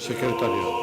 Secretaria.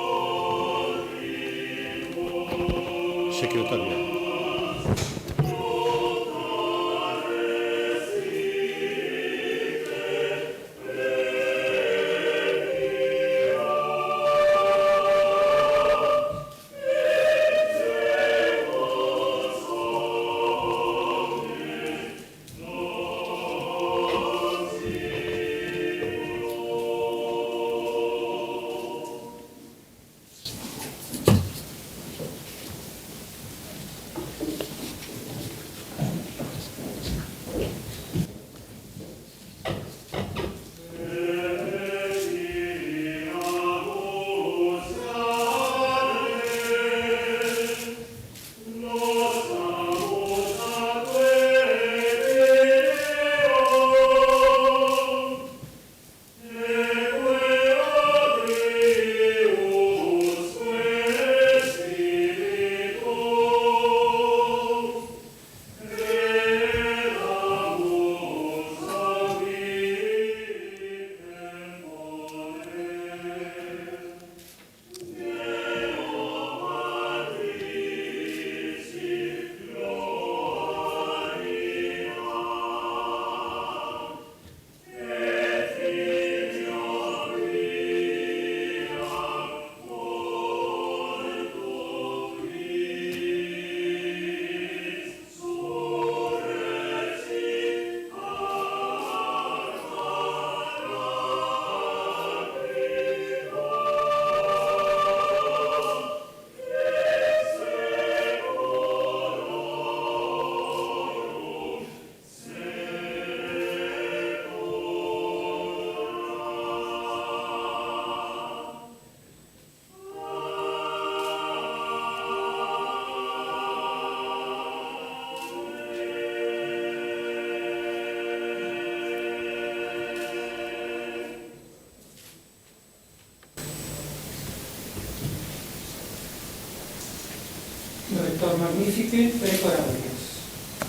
Rector Magnifique Precorabilis,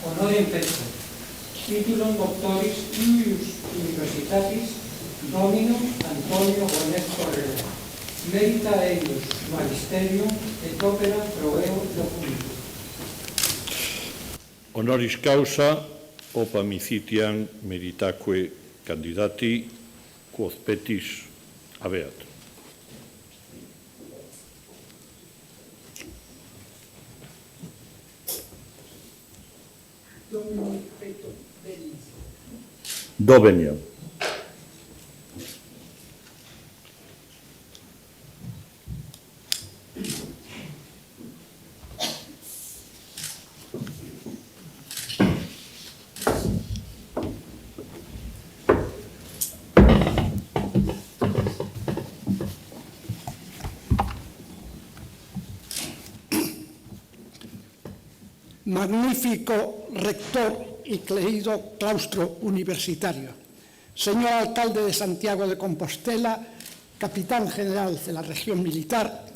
honorem petto, titulum doctoris ius universitatis Domino Antonio Bonesco Herrera, merita eius magisterium et opera proeo documentum. Honoris causa opa micitiam meritaque candidati quod petis habeat. Do veniam. Magnífico rector y creído claustro universitario, señor alcalde de Santiago de Compostela, capitán general de la región militar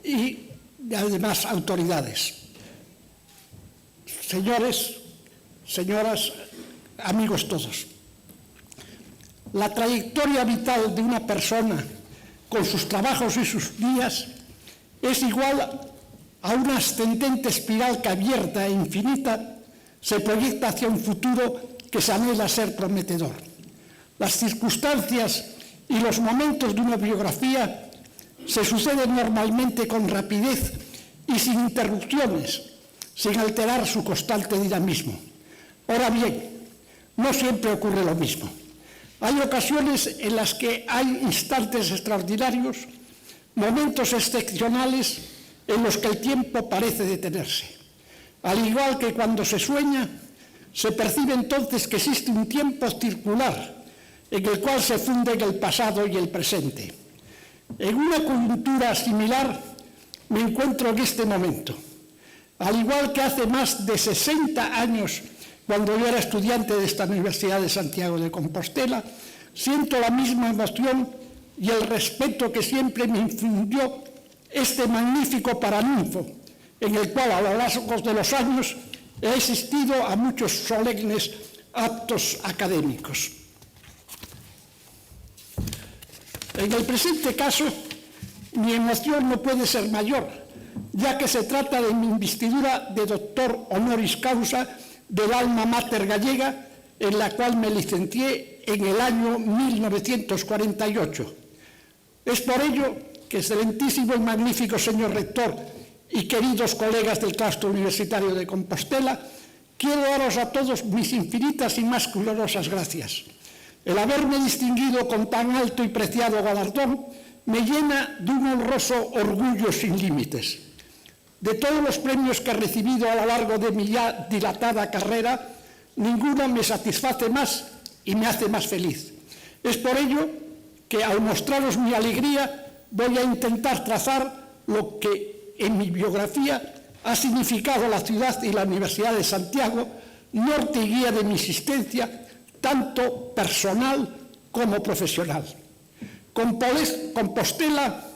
y además autoridades, señores, señoras, amigos todos. La trayectoria vital de una persona con sus trabajos y sus días es igual a una ascendente espiral que abierta e infinita se proyecta hacia un futuro que se anhela ser prometedor. Las circunstancias y los momentos de una biografía se suceden normalmente con rapidez y sin interrupciones, sin alterar su constante dinamismo. Ahora bien, no siempre ocurre lo mismo. Hay ocasiones en las que hay instantes extraordinarios, momentos excepcionales en los que el tiempo parece detenerse. Al igual que cuando se sueña, se percibe entonces que existe un tiempo circular en el cual se funden el pasado y el presente. En una coyuntura similar me encuentro en este momento. Al igual que hace más de 60 años, cuando yo era estudiante de esta Universidad de Santiago de Compostela, siento la misma emoción y el respeto que siempre me infundió este magnífico Paraninfo, en el cual a lo largo de los años he asistido a muchos solemnes actos académicos. En el presente caso, mi emoción no puede ser mayor, ya que se trata de mi investidura de doctor honoris causa del alma mater gallega, en la cual me licencié en el año 1948. Es por ello que, excelentísimo y magnífico señor rector y queridos colegas del claustro universitario de Compostela, quiero daros a todos mis infinitas y más gloriosas gracias. El haberme distinguido con tan alto y preciado galardón me llena de un honroso orgullo sin límites. De todos los premios que he recibido a lo largo de mi ya dilatada carrera, ninguno me satisface más y me hace más feliz. Es por ello que, al mostraros mi alegría, voy a intentar trazar lo que en mi biografía ha significado la ciudad y la Universidad de Santiago, norte y guía de mi existencia, tanto personal como profesional. Compostela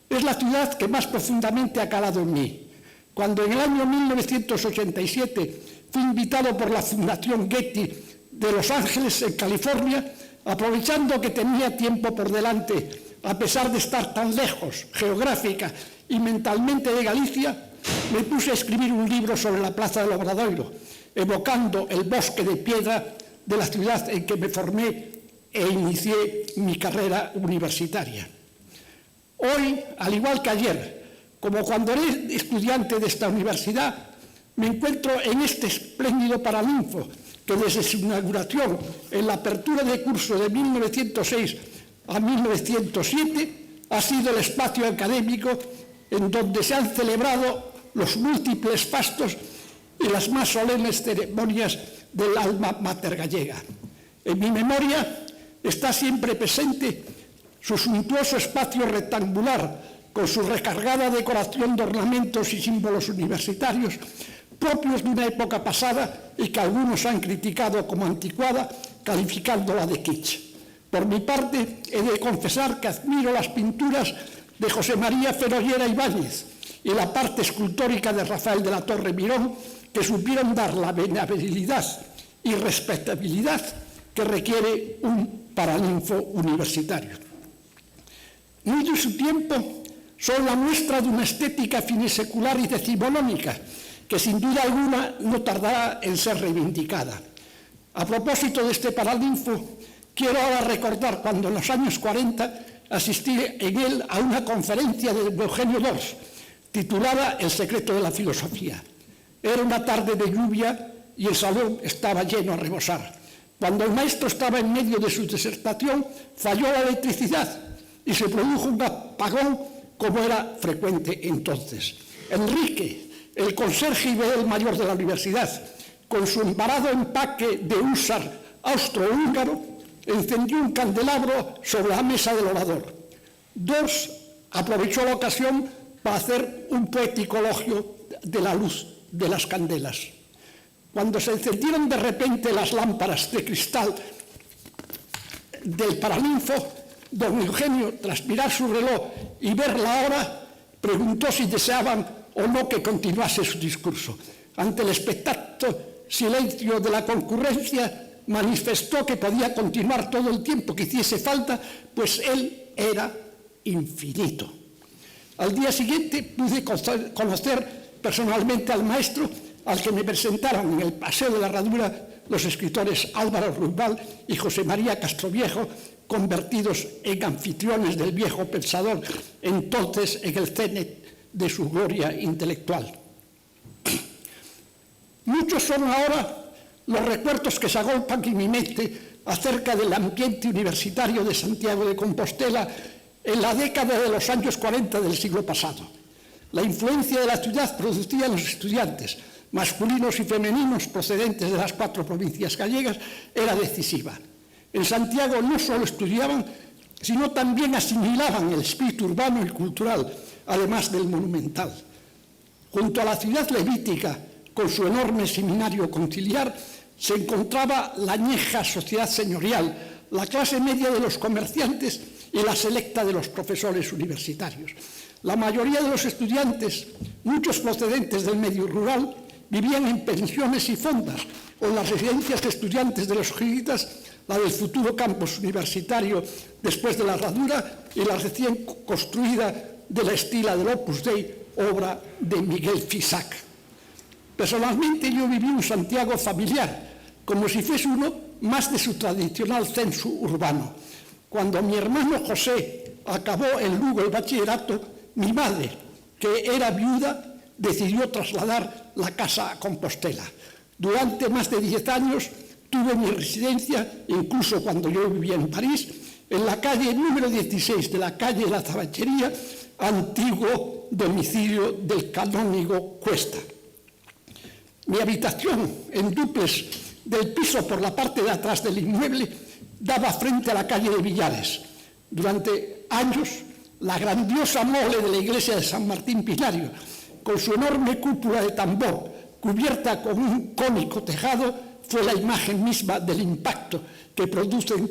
es la ciudad que más profundamente ha calado en mí. Cuando en el año 1987 fui invitado por la Fundación Getty de Los Ángeles, en California, aprovechando que tenía tiempo por delante, a pesar de estar tan lejos, geográfica y mentalmente, de Galicia, me puse a escribir un libro sobre la Plaza del Obradoiro, evocando el bosque de piedra de la ciudad en que me formé e inicié mi carrera universitaria. Hoy, al igual que ayer, como cuando era estudiante de esta universidad, me encuentro en este espléndido Paraninfo, que desde su inauguración en la apertura de curso de 1906 a 1907 ha sido el espacio académico en donde se han celebrado los múltiples fastos y las más solemnes ceremonias del alma mater gallega. En mi memoria está siempre presente su suntuoso espacio rectangular, con su recargada decoración de ornamentos y símbolos universitarios propios de una época pasada y que algunos han criticado como anticuada, calificándola de kitsch. Por mi parte, he de confesar que admiro las pinturas de José María Ferollera Ibáñez y la parte escultórica de Rafael de la Torre Mirón, que supieron dar la venerabilidad y respetabilidad que requiere un Paraninfo universitario. Muy de su tiempo son la muestra de una estética finisecular y decimonónica, que sin duda alguna no tardará en ser reivindicada. A propósito de este Paraninfo, quiero ahora recordar cuando en los años 40 asistí en él a una conferencia de Eugenio d'Ors, titulada El secreto de la filosofía. Era una tarde de lluvia y el salón estaba lleno a rebosar. Cuando el maestro estaba en medio de su disertación, falló la electricidad y se produjo un apagón como era frecuente entonces. Enrique, el conserje y bedel mayor de la universidad, con su embarado empaque de húsar austrohúngaro, encendió un candelabro sobre la mesa del orador. d'Ors aprovechó la ocasión para hacer un poético elogio de la luz de las candelas. Cuando se encendieron de repente las lámparas de cristal del Paraninfo, don Eugenio, tras mirar su reloj y ver la hora, preguntó si deseaban o no que continuase su discurso. Ante el expectante silencio de la concurrencia, manifestó que podía continuar todo el tiempo que hiciese falta, pues él era infinito. Al día siguiente pude conocer personalmente al maestro, al que me presentaron en el Paseo de la Herradura los escritores Álvaro Ruibal y José María Castroviejo, convertidos en anfitriones del viejo pensador, entonces en el cenit de su gloria intelectual. Muchos son ahora los recuerdos que se agolpan en mi mente acerca del ambiente universitario de Santiago de Compostela en la década de los años 40 del siglo pasado. La influencia de la ciudad producida en los estudiantes, masculinos y femeninos procedentes de las 4 provincias gallegas, era decisiva. En Santiago no solo estudiaban, sino también asimilaban el espíritu urbano y cultural, además del monumental. Junto a la ciudad levítica, con su enorme seminario conciliar, se encontraba la añeja sociedad señorial, la clase media de los comerciantes y la selecta de los profesores universitarios. La mayoría de los estudiantes, muchos procedentes del medio rural, vivían en pensiones y fondas o en las residencias de estudiantes de los jesuitas, la del futuro campus universitario después de la herradura y la recién construida de la estila del Opus Dei, obra de Miguel Fisac. Personalmente yo viví un Santiago familiar, como si fuese uno más de su tradicional censo urbano. Cuando mi hermano José acabó en Lugo el bachillerato, mi madre, que era viuda, decidió trasladar la casa a Compostela. Durante más de 10 años tuve mi residencia, incluso cuando yo vivía en París, en la calle número 16 de la calle de la Zabachería, antiguo domicilio del canónigo Cuesta. Mi habitación en dúplex del piso por la parte de atrás del inmueble daba frente a la calle de Villares. Durante años, la grandiosa mole de la iglesia de San Martín Pinario, con su enorme cúpula de tambor, cubierta con un cónico tejado, fue la imagen misma del impacto que producen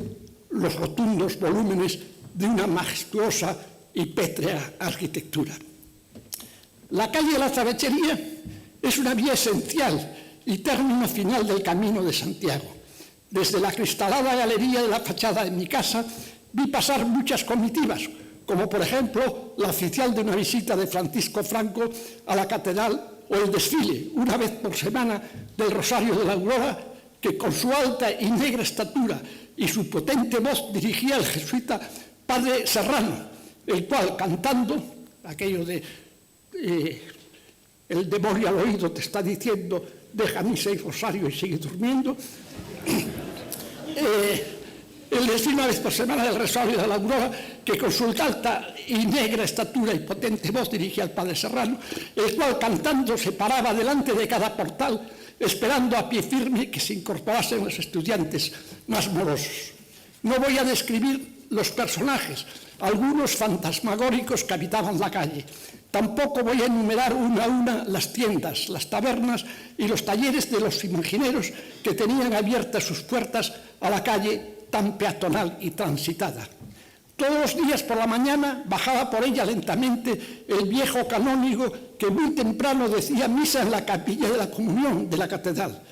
los rotundos volúmenes de una majestuosa y pétrea arquitectura. La calle de la Zabachería es una vía esencial y término final del Camino de Santiago. Desde la cristalada galería de la fachada de mi casa vi pasar muchas comitivas, como por ejemplo la oficial de una visita de Francisco Franco a la catedral o el desfile, una vez por semana, del Rosario de la Aurora, que con su alta y negra estatura y su potente voz dirigía al jesuita padre Serrano, el cual, cantando aquello de el demonio al oído te está diciendo deja misa y rosario y sigue durmiendo, el desfile una vez por semana del Rosario de la Aurora, que con su alta y negra estatura y potente voz dirigía al padre Serrano, el cual cantando se paraba delante de cada portal esperando a pie firme que se incorporasen los estudiantes más morosos. No voy a describir los personajes, algunos fantasmagóricos que habitaban la calle. Tampoco voy a enumerar una a una las tiendas, las tabernas y los talleres de los imagineros que tenían abiertas sus puertas a la calle tan peatonal y transitada. Todos los días por la mañana bajaba por ella lentamente el viejo canónigo que muy temprano decía misa en la capilla de la Comunión de la catedral.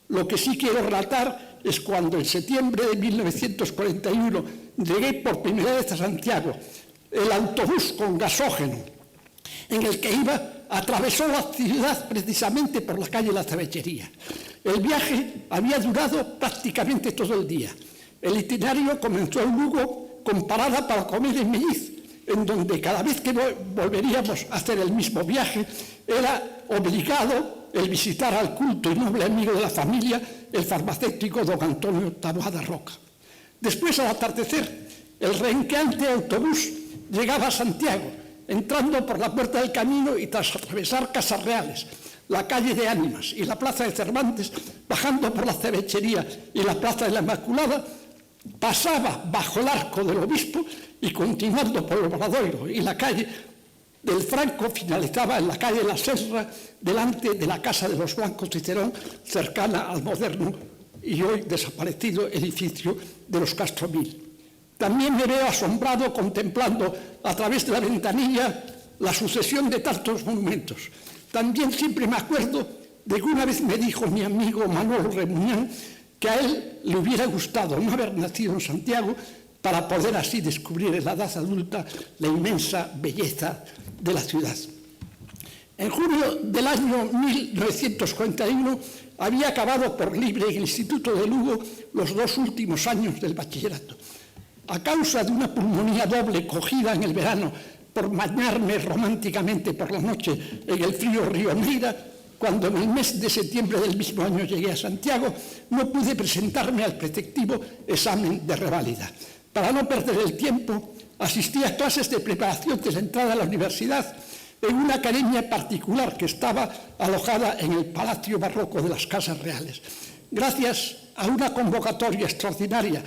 Lo que sí quiero relatar es cuando en septiembre de 1941 llegué por primera vez a Santiago. El autobús con gasógeno en el que iba atravesó la ciudad precisamente por la calle La Zabachería. El viaje había durado prácticamente todo el día. El itinerario comenzó en Lugo con parada para comer en Melliz, en donde cada vez que volveríamos a hacer el mismo viaje era obligado el visitar al culto y noble amigo de la familia, el farmacéutico don Antonio Taboada Roca. Después, al atardecer, el renqueante autobús llegaba a Santiago, entrando por la Puerta del Camino y tras atravesar Casas Reales, la calle de Ánimas y la Plaza de Cervantes, bajando por la Zabachería y la Plaza de la Inmaculada, pasaba bajo el arco del obispo y continuando por el Obradoiro y la calle del Franco finalizaba en la calle de la Serra, delante de la Casa de los Blancos Cicerón, cercana al moderno y hoy desaparecido edificio de los Castromil. También me veo asombrado contemplando a través de la ventanilla la sucesión de tantos monumentos. También siempre me acuerdo de que una vez me dijo mi amigo Manolo Remuñán que a él le hubiera gustado no haber nacido en Santiago para poder así descubrir en la edad adulta la inmensa belleza de la ciudad. En junio del año 1941 había acabado por libre en el Instituto de Lugo los 2 últimos años del bachillerato. A causa de una pulmonía doble cogida en el verano por bañarme románticamente por la noche en el frío río Neira, cuando en el mes de septiembre del mismo año llegué a Santiago, no pude presentarme al preceptivo examen de reválida. Para no perder el tiempo, asistí a clases de preparación de la entrada a la universidad en una academia particular que estaba alojada en el Palacio Barroco de las Casas Reales. Gracias a una convocatoria extraordinaria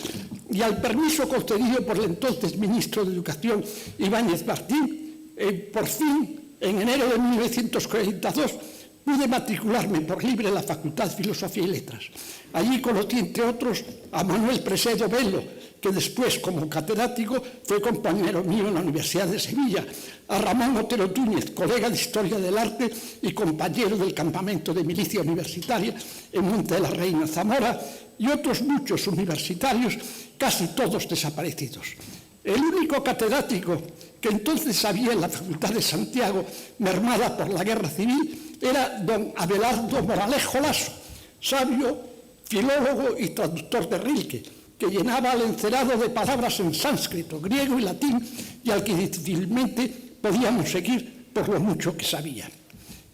y al permiso concedido por el entonces ministro de Educación, Ibáñez Martín, por fin, en enero de 1942, pude matricularme por libre en la Facultad de Filosofía y Letras. Allí conocí, entre otros, a Manuel Presedo Velo, que después, como catedrático, fue compañero mío en la Universidad de Sevilla, a Ramón Otero Túñez, colega de Historia del Arte y compañero del campamento de milicia universitaria en Monte de la Reina, Zamora, y otros muchos universitarios, casi todos desaparecidos. El único catedrático que entonces había en la Facultad de Santiago, mermada por la Guerra Civil, era don Abelardo Moralejo Lasso, sabio, filólogo y traductor de Rilke, que llenaba el encerado de palabras en sánscrito, griego y latín, y al que difícilmente podíamos seguir por lo mucho que sabía.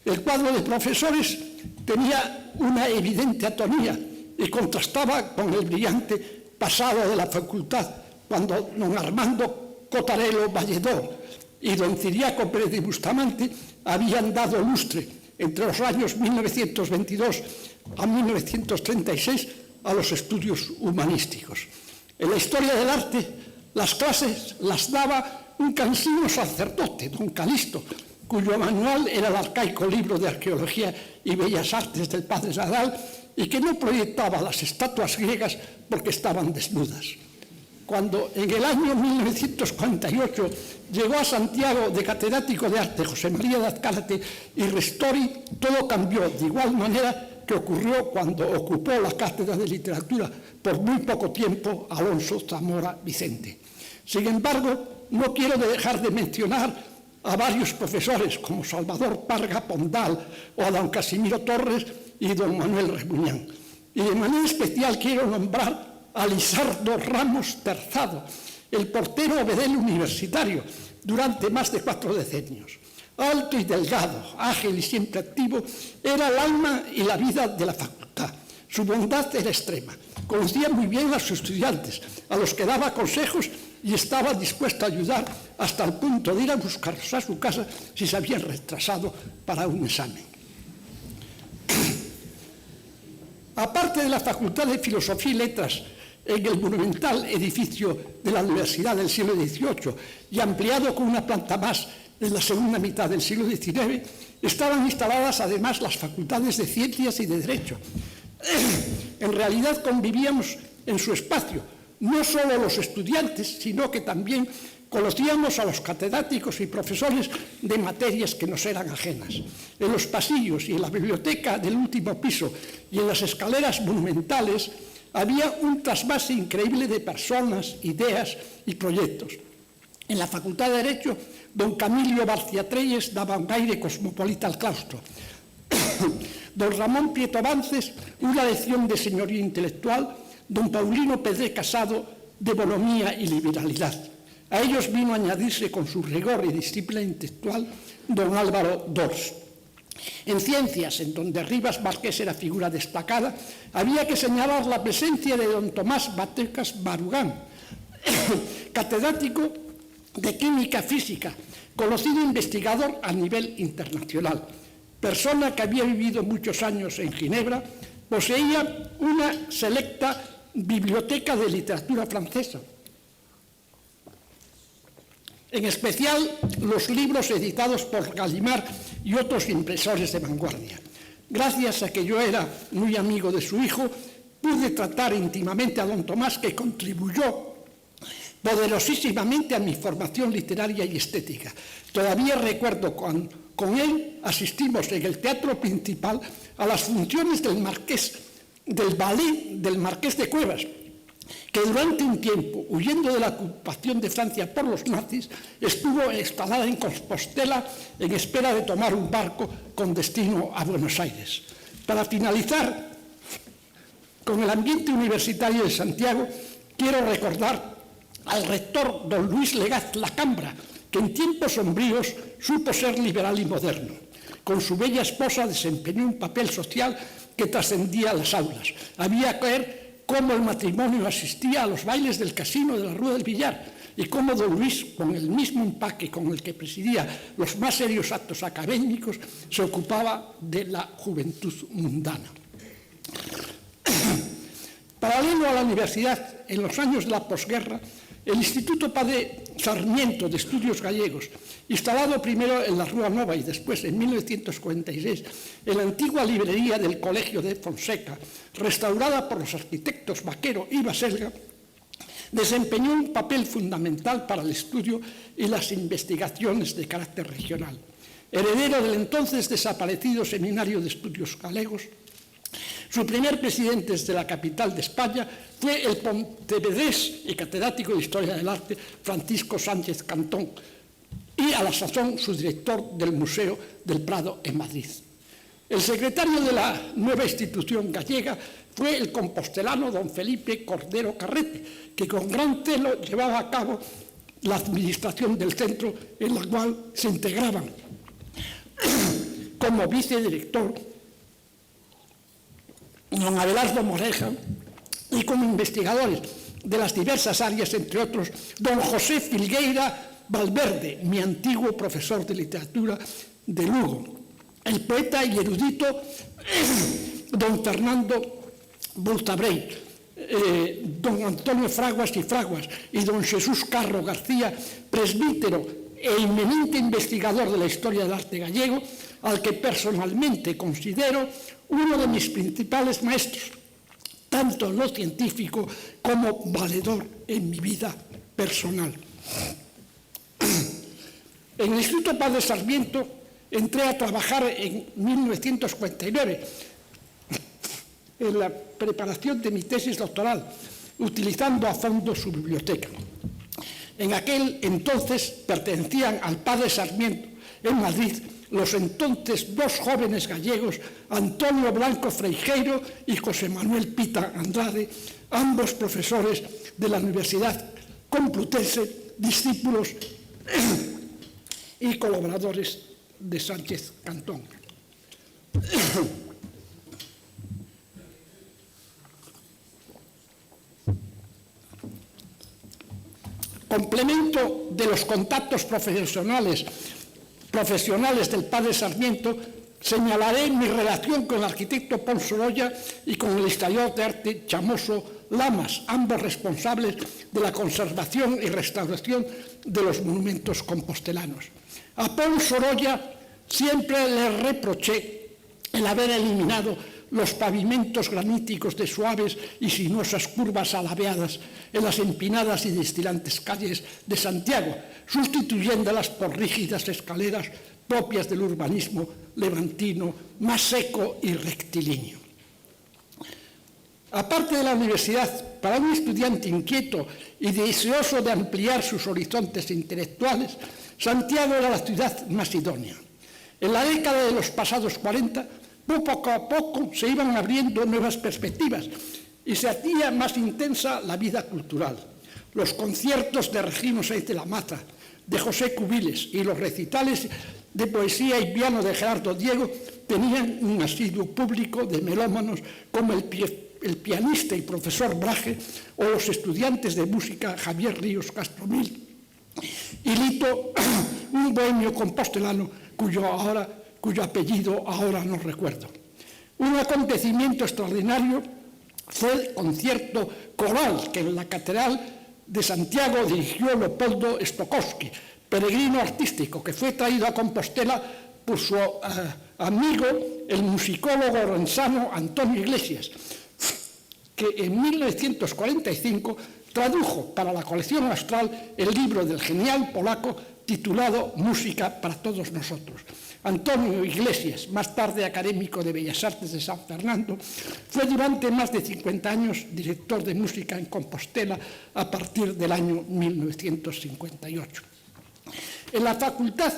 El cuadro de profesores tenía una evidente atonía y contrastaba con el brillante pasado de la facultad, cuando don Armando Cotarelo Valledor y don Ciriaco Pérez de Bustamante habían dado lustre entre los años 1922 a 1936 a los estudios humanísticos. En la historia del arte, las clases las daba un cansino sacerdote, don Calisto, cuyo manual era el arcaico libro de arqueología y bellas artes del padre Nadal, y que no proyectaba las estatuas griegas porque estaban desnudas. Cuando en el año 1948 llegó a Santiago de catedrático de arte José María de Azcárate y Ristori, todo cambió de igual manera que ocurrió cuando ocupó la cátedra de literatura por muy poco tiempo Alonso Zamora Vicente. Sin embargo, no quiero dejar de mencionar a varios profesores como Salvador Parga Pondal o a don Casimiro Torres y don Manuel Rebuñán. Y de manera especial quiero nombrar a Lizardo Ramos Terzado, el portero obedel universitario durante más de 4 decenios. Alto y delgado, ágil y siempre activo, era el alma y la vida de la facultad. Su bondad era extrema. Conocía muy bien a sus estudiantes, a los que daba consejos y estaba dispuesto a ayudar hasta el punto de ir a buscarlos a su casa si se habían retrasado para un examen. Aparte de la Facultad de Filosofía y Letras, en el monumental edificio de la Universidad del siglo XVIII y ampliado con una planta más en la segunda mitad del siglo XIX, estaban instaladas además las facultades de Ciencias y de Derecho. En realidad convivíamos en su espacio, no solo los estudiantes, sino que también conocíamos a los catedráticos y profesores de materias que nos eran ajenas. En los pasillos y en la biblioteca del último piso y en las escaleras monumentales había un trasvase increíble de personas, ideas y proyectos. En la Facultad de Derecho, don Camilio Barciatreyes daba un aire cosmopolita al claustro. Don Ramón Prieto Vances, una lección de señoría intelectual, don Paulino Pedré Casado, de bonomía y liberalidad. A ellos vino a añadirse con su rigor y disciplina intelectual don Álvaro Dors. En ciencias, en donde Rivas Marqués era figura destacada, había que señalar la presencia de don Tomás Batecas Barugán, catedrático de química física, conocido investigador a nivel internacional. Persona que había vivido muchos años en Ginebra, poseía una selecta biblioteca de literatura francesa, en especial los libros editados por Gallimard y otros impresores de vanguardia. Gracias a que yo era muy amigo de su hijo, pude tratar íntimamente a don Tomás, que contribuyó poderosísimamente a mi formación literaria y estética. Todavía recuerdo con él asistimos en el teatro principal a las funciones del ballet del Marqués de Cuevas, que durante un tiempo, huyendo de la ocupación de Francia por los nazis, estuvo instalada en Compostela en espera de tomar un barco con destino a Buenos Aires. Para finalizar, con el ambiente universitario de Santiago, quiero recordar al rector don Luis Legaz Lacambra, que en tiempos sombríos supo ser liberal y moderno. Con su bella esposa desempeñó un papel social que trascendía las aulas. Había que ver cómo el matrimonio asistía a los bailes del casino de la Rúa del Villar y cómo don Luis, con el mismo empaque con el que presidía los más serios actos académicos, se ocupaba de la juventud mundana. Paralelo a la universidad, en los años de la posguerra, el Instituto Padre Sarmiento de Estudios Gallegos, instalado primero en la Rúa Nova y después en 1946 en la antigua librería del Colegio de Fonseca, restaurada por los arquitectos Vaquero y Baselga, desempeñó un papel fundamental para el estudio y las investigaciones de carácter regional. Heredero del entonces desaparecido Seminario de Estudios Galegos, su primer presidente desde la capital de España fue el pontevedrés y catedrático de Historia del Arte Francisco Sánchez Cantón, y a la sazón su director del Museo del Prado en Madrid. El secretario de la nueva institución gallega fue el compostelano don Felipe Cordero Carrete, que con gran celo llevaba a cabo la administración del centro, en la cual se integraban como vicedirector don Abelardo Moreja y como investigadores de las diversas áreas, entre otros, don José Filgueira Valverde, mi antiguo profesor de literatura de Lugo, el poeta y erudito don Fernando Bultabrey, don Antonio Fraguas y Fraguas y don Jesús Carro García, presbítero e eminente investigador de la historia del arte gallego, al que personalmente considero uno de mis principales maestros, tanto en lo científico como valedor en mi vida personal. En el Instituto Padre Sarmiento entré a trabajar en 1949 en la preparación de mi tesis doctoral, utilizando a fondo su biblioteca. En aquel entonces pertenecían al Padre Sarmiento en Madrid los entonces dos jóvenes gallegos, Antonio Blanco Freijeiro y José Manuel Pita Andrade, ambos profesores de la Universidad Complutense, discípulos y colaboradores de Sánchez Cantón. Complemento de los contactos profesionales del Padre Sarmiento, señalaré mi relación con el arquitecto Pons Sorolla y con el historiador de arte Chamoso Lamas, ambos responsables de la conservación y restauración de los monumentos compostelanos. A Pons Sorolla siempre le reproché el haber eliminado los pavimentos graníticos de suaves y sinuosas curvas alabeadas en las empinadas y destilantes calles de Santiago, sustituyéndolas por rígidas escaleras propias del urbanismo levantino, más seco y rectilíneo. Aparte de la universidad, para un estudiante inquieto y deseoso de ampliar sus horizontes intelectuales, Santiago era la ciudad más idónea. En la década de los pasados 40, poco a poco se iban abriendo nuevas perspectivas y se hacía más intensa la vida cultural. Los conciertos de Regino Sáenz de la Mata, de José Cubiles y los recitales de poesía y piano de Gerardo Diego tenían un asiduo público de melómanos como el pianista y profesor Braje o los estudiantes de música Javier Ríos Castromil y Lito, un bohemio compostelano cuyo apellido ahora no recuerdo. Un acontecimiento extraordinario fue el concierto coral que en la Catedral de Santiago dirigió Leopoldo Stokowski, peregrino artístico que fue traído a Compostela por su amigo, el musicólogo orensano Antonio Iglesias, que en 1945 tradujo para la colección astral el libro del genial polaco titulado Música para todos nosotros. Antonio Iglesias, más tarde académico de Bellas Artes de San Fernando, fue durante más de 50 años director de música en Compostela a partir del año 1958. En la facultad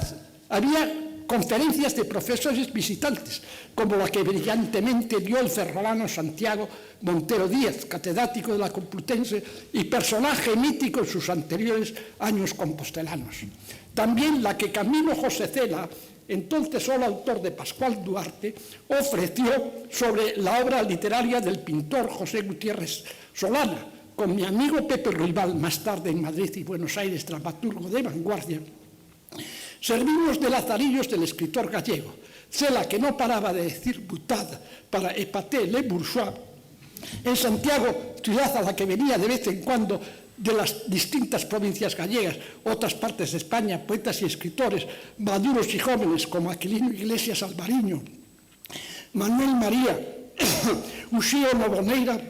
había conferencias de profesores visitantes, como la que brillantemente dio el ferrolano Santiago Montero Díaz, catedrático de la Complutense y personaje mítico en sus anteriores años compostelanos. También la que Camilo José Cela, entonces solo autor de Pascual Duarte, ofreció sobre la obra literaria del pintor José Gutiérrez Solana, con mi amigo Pepe Ruibal, más tarde en Madrid y Buenos Aires, dramaturgo de vanguardia. Servimos de lazarillos del escritor gallego, Cela, que no paraba de decir boutade para épater les bourgeois, En Santiago, ciudad a la que venía de vez en cuando de las distintas provincias gallegas, otras partes de España, poetas y escritores, maduros y jóvenes como Aquilino Iglesias Alvariño, Manuel María, Uxío Novoneira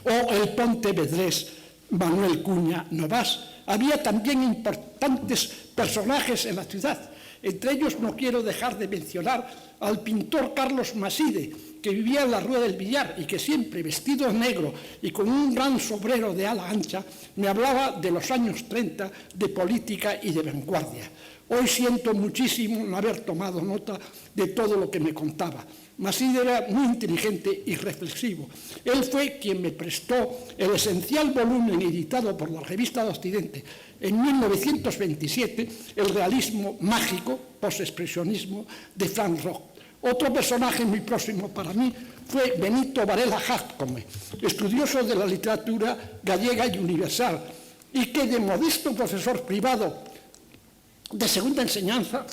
o el pontevedrés Manuel Cuña Novás. Había también importantes personajes en la ciudad. Entre ellos no quiero dejar de mencionar al pintor Carlos Maside, que vivía en la Rúa del Villar y que siempre, vestido negro y con un gran sombrero de ala ancha, me hablaba de los años 30, de política y de vanguardia. Hoy siento muchísimo no haber tomado nota de todo lo que me contaba. Maside era muy inteligente y reflexivo. Él fue quien me prestó el esencial volumen editado por la Revista de Occidente en 1927, El realismo mágico, postexpresionismo, de Franz Roch. Otro personaje muy próximo para mí fue Benito Varela Jacome, estudioso de la literatura gallega y universal, y que de modesto profesor privado de segunda enseñanza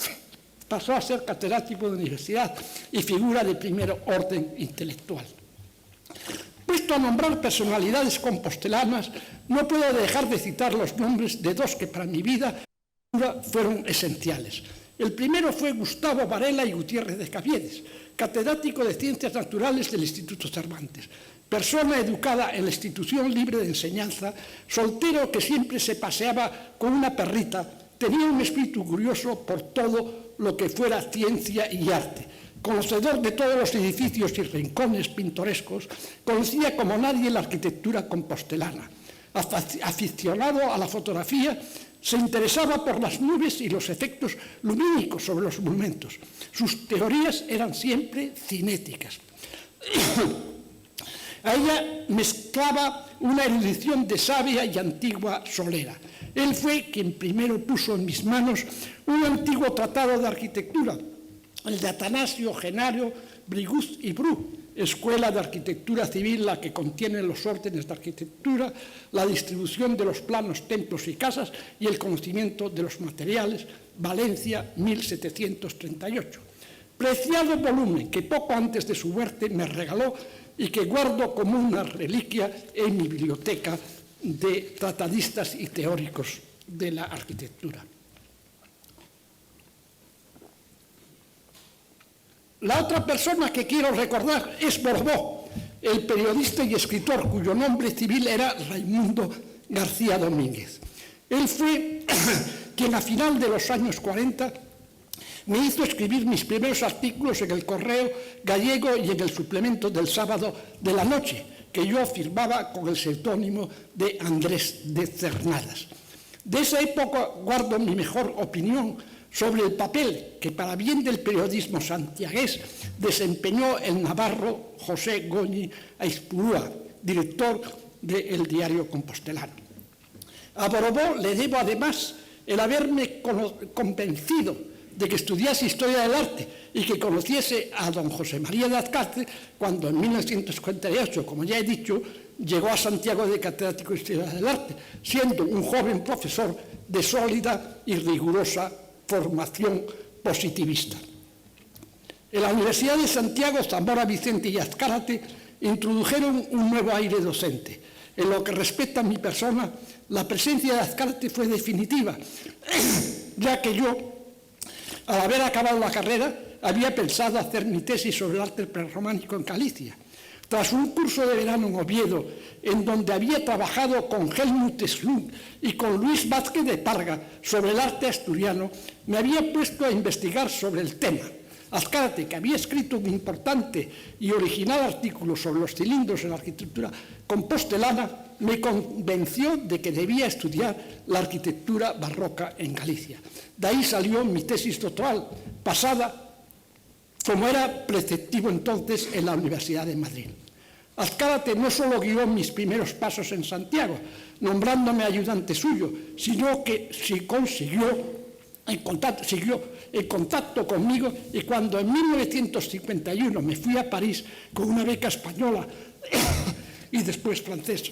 pasó a ser catedrático de universidad y figura de primer orden intelectual. Puesto a nombrar personalidades compostelanas, no puedo dejar de citar los nombres de dos que para mi vida fueron esenciales. El primero fue Gustavo Varela y Gutiérrez de Caviedes, catedrático de Ciencias Naturales del Instituto Cervantes, persona educada en la institución libre de enseñanza, soltero que siempre se paseaba con una perrita, tenía un espíritu curioso por todo lo que fuera ciencia y arte. Conocedor de todos los edificios y rincones pintorescos, conocía como nadie la arquitectura compostelana. Aficionado a la fotografía, se interesaba por las nubes y los efectos lumínicos sobre los monumentos. Sus teorías eran siempre cinéticas. A ella mezclaba una erudición de sabia y antigua solera. Él fue quien primero puso en mis manos un antiguo tratado de arquitectura, el de Atanasio Genario Briguz y Bru, Escuela de Arquitectura Civil, la que contiene los órdenes de arquitectura, la distribución de los planos, templos y casas y el conocimiento de los materiales, Valencia, 1738. Preciado volumen que poco antes de su muerte me regaló y que guardo como una reliquia en mi biblioteca de tratadistas y teóricos de la arquitectura. La otra persona que quiero recordar es Borbó, el periodista y escritor cuyo nombre civil era Raimundo García Domínguez. Él fue quien a final de los años 40 me hizo escribir mis primeros artículos en el Correo Gallego y en el suplemento del Sábado de la Noche, que yo firmaba con el seudónimo de Andrés de Cernadas. De esa época guardo mi mejor opinión sobre el papel que, para bien del periodismo santiagués, desempeñó el navarro José Goñi Aizpurúa, director del diario Compostelano. A Borbó le debo además el haberme convencido de que estudiase Historia del Arte y que conociese a don José María de Azcárate cuando en 1958, como ya he dicho, llegó a Santiago de catedrático de Historia del Arte, siendo un joven profesor de sólida y rigurosa formación positivista. En la Universidad de Santiago, Zamora Vicente y Azcárate introdujeron un nuevo aire docente. En lo que respecta a mi persona, la presencia de Azcárate fue definitiva, ya que yo, al haber acabado la carrera, había pensado hacer mi tesis sobre el arte prerrománico en Galicia. Tras un curso de verano en Oviedo, en donde había trabajado con Helmut Schlund y con Luis Vázquez de Parga sobre el arte asturiano, me había puesto a investigar sobre el tema. Azcárate, que había escrito un importante y original artículo sobre los cilindros en la arquitectura compostelana, me convenció de que debía estudiar la arquitectura barroca en Galicia. De ahí salió mi tesis doctoral, pasada, como era preceptivo entonces, en la Universidad de Madrid. Azcárate no solo guió mis primeros pasos en Santiago, nombrándome ayudante suyo, sino que siguió en contacto conmigo, y cuando en 1951 me fui a París con una beca española y después francesa,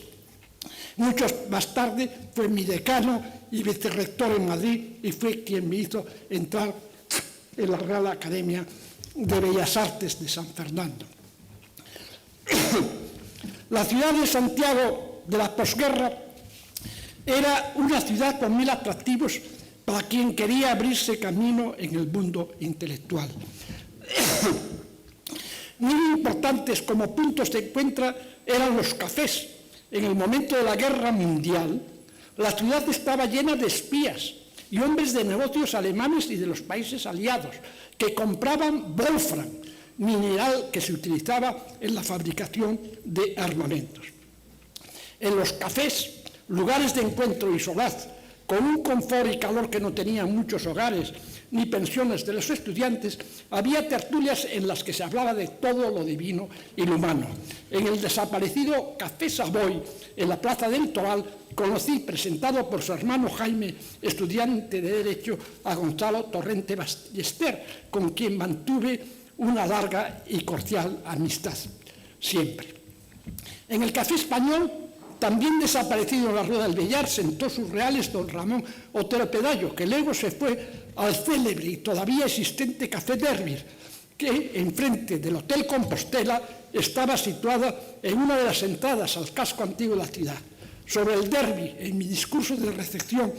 mucho más tarde fue mi decano y vicerrector en Madrid y fue quien me hizo entrar en la Real Academia de Bellas Artes de San Fernando. La ciudad de Santiago de la posguerra era una ciudad con 1000 atractivos para quien quería abrirse camino en el mundo intelectual. Muy importantes como puntos de encuentro eran los cafés. En el momento de la guerra mundial, la ciudad estaba llena de espías y hombres de negocios alemanes y de los países aliados que compraban wolfram, mineral que se utilizaba en la fabricación de armamentos. En los cafés, lugares de encuentro y solaz, con un confort y calor que no tenían muchos hogares ni pensiones de los estudiantes, había tertulias en las que se hablaba de todo lo divino y lo humano. En el desaparecido Café Savoy, en la Plaza del Toral, conocí, presentado por su hermano Jaime, estudiante de Derecho, a Gonzalo Torrente Ballester, con quien mantuve una larga y cordial amistad, siempre. En el Café Español, también desaparecido en la Rueda del Villar, sentó sus reales don Ramón Otero Pedallo, que luego se fue al célebre y todavía existente Café Derby, que enfrente del Hotel Compostela estaba situada en una de las entradas al casco antiguo de la ciudad. Sobre el Derby, en mi discurso de recepción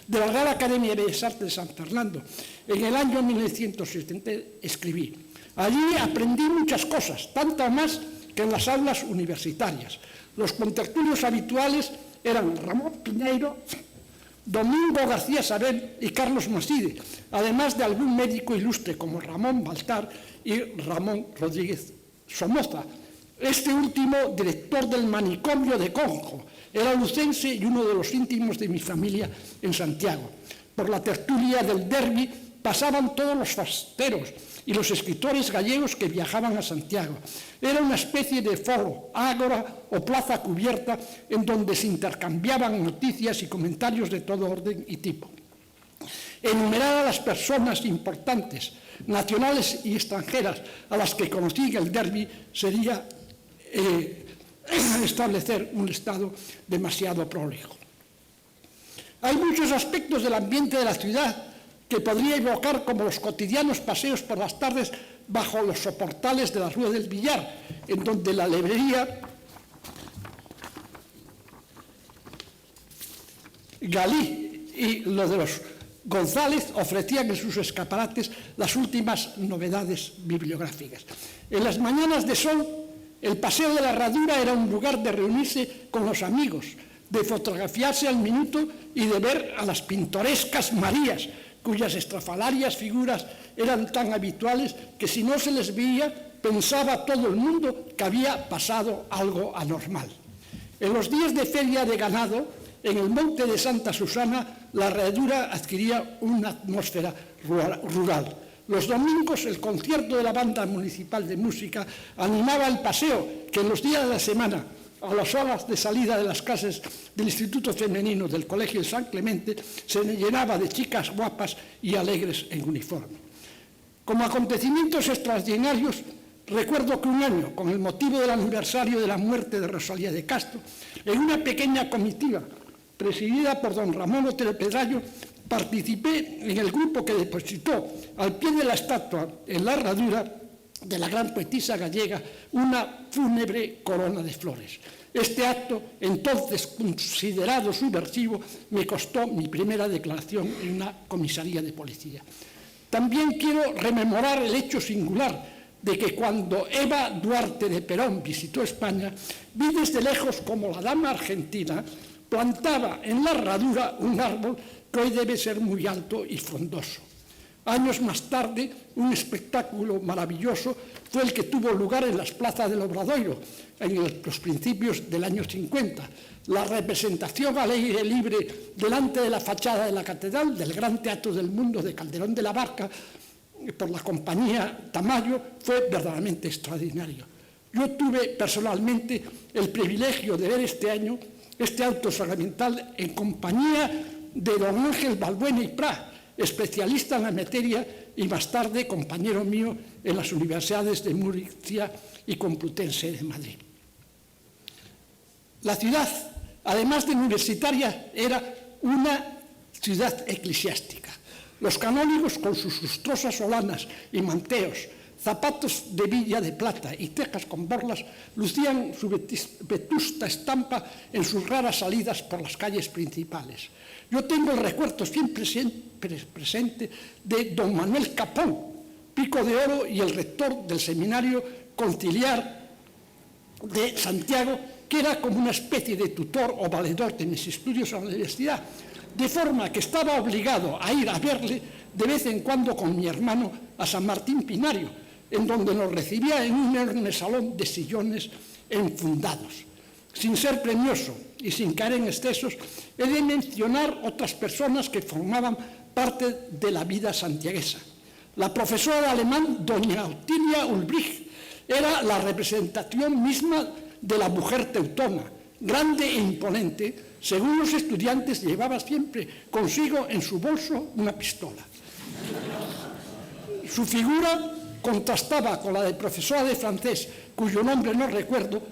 de la Real Academia de Bellas Artes de San Fernando, en el año 1970, escribí: allí aprendí muchas cosas, tanto más que en las aulas universitarias. Los contertulios habituales eran Ramón Piñeiro, Domingo García Sabel y Carlos Maside, además de algún médico ilustre como Ramón Baltar y Ramón Rodríguez Somoza. Este último, director del manicomio de Conjo, era lucense y uno de los íntimos de mi familia en Santiago. Por la tertulia del Derby pasaban todos los fasteros y los escritores gallegos que viajaban a Santiago. Era una especie de foro, ágora o plaza cubierta en donde se intercambiaban noticias y comentarios de todo orden y tipo. Enumerar a las personas importantes, nacionales y extranjeras, a las que conocí en el Derby, sería establecer un estado demasiado prolijo. Hay muchos aspectos del ambiente de la ciudad que podría evocar como los cotidianos paseos por las tardes bajo los soportales de la Rueda del Villar, en donde la librería Galí y lo de los González ofrecían en sus escaparates las últimas novedades bibliográficas. En las mañanas de sol, el paseo de la Herradura era un lugar de reunirse con los amigos, de fotografiarse al minuto y de ver a las pintorescas Marías, cuyas estrafalarias figuras eran tan habituales que si no se les veía, pensaba todo el mundo que había pasado algo anormal. En los días de feria de ganado, en el monte de Santa Susana, la Herradura adquiría una atmósfera rural. Los domingos, el concierto de la Banda Municipal de Música animaba el paseo, que en los días de la semana, a las horas de salida de las clases del Instituto Femenino del Colegio de San Clemente, se llenaba de chicas guapas y alegres en uniforme. Como acontecimientos extraordinarios, recuerdo que un año, con el motivo del aniversario de la muerte de Rosalía de Castro, en una pequeña comitiva presidida por don Ramón Otero Pedallo, participé en el grupo que depositó al pie de la estatua en la Herradura de la gran poetisa gallega una fúnebre corona de flores. Este acto, entonces considerado subversivo, me costó mi primera declaración en una comisaría de policía. También quiero rememorar el hecho singular de que cuando Eva Duarte de Perón visitó España, vi desde lejos como la dama argentina plantaba en la Herradura un árbol que hoy debe ser muy alto y frondoso. Años más tarde, un espectáculo maravilloso fue el que tuvo lugar en las plazas del Obradoiro, en los principios del año 50. La representación al aire libre delante de la fachada de la catedral del Gran Teatro del Mundo de Calderón de la Barca, por la compañía Tamayo, fue verdaderamente extraordinario. Yo tuve personalmente el privilegio de ver este año este acto sacramental en compañía de don Ángel Balbuena y Prat, especialista en la materia y más tarde compañero mío en las universidades de Murcia y Complutense de Madrid. La ciudad, además de universitaria, era una ciudad eclesiástica. Los canónigos, con sus lustrosas solanas y manteos, zapatos de villa de plata y tejas con borlas lucían su vetusta estampa en sus raras salidas por las calles principales. Yo tengo el recuerdo siempre presente de don Manuel Capón, Pico de Oro y el rector del Seminario Conciliar de Santiago, que era como una especie de tutor o valedor de mis estudios en la universidad, de forma que estaba obligado a ir a verle de vez en cuando con mi hermano a San Martín Pinario, en donde nos recibía en un enorme salón de sillones enfundados. Sin ser premioso y sin caer en excesos, he de mencionar otras personas que formaban parte de la vida santiaguesa. La profesora de alemán, doña Otilia Ulbrich, era la representación misma de la mujer teutona, grande e imponente. Según los estudiantes, llevaba siempre consigo en su bolso una pistola. Su figura contrastaba con la de profesora de francés, cuyo nombre no recuerdo,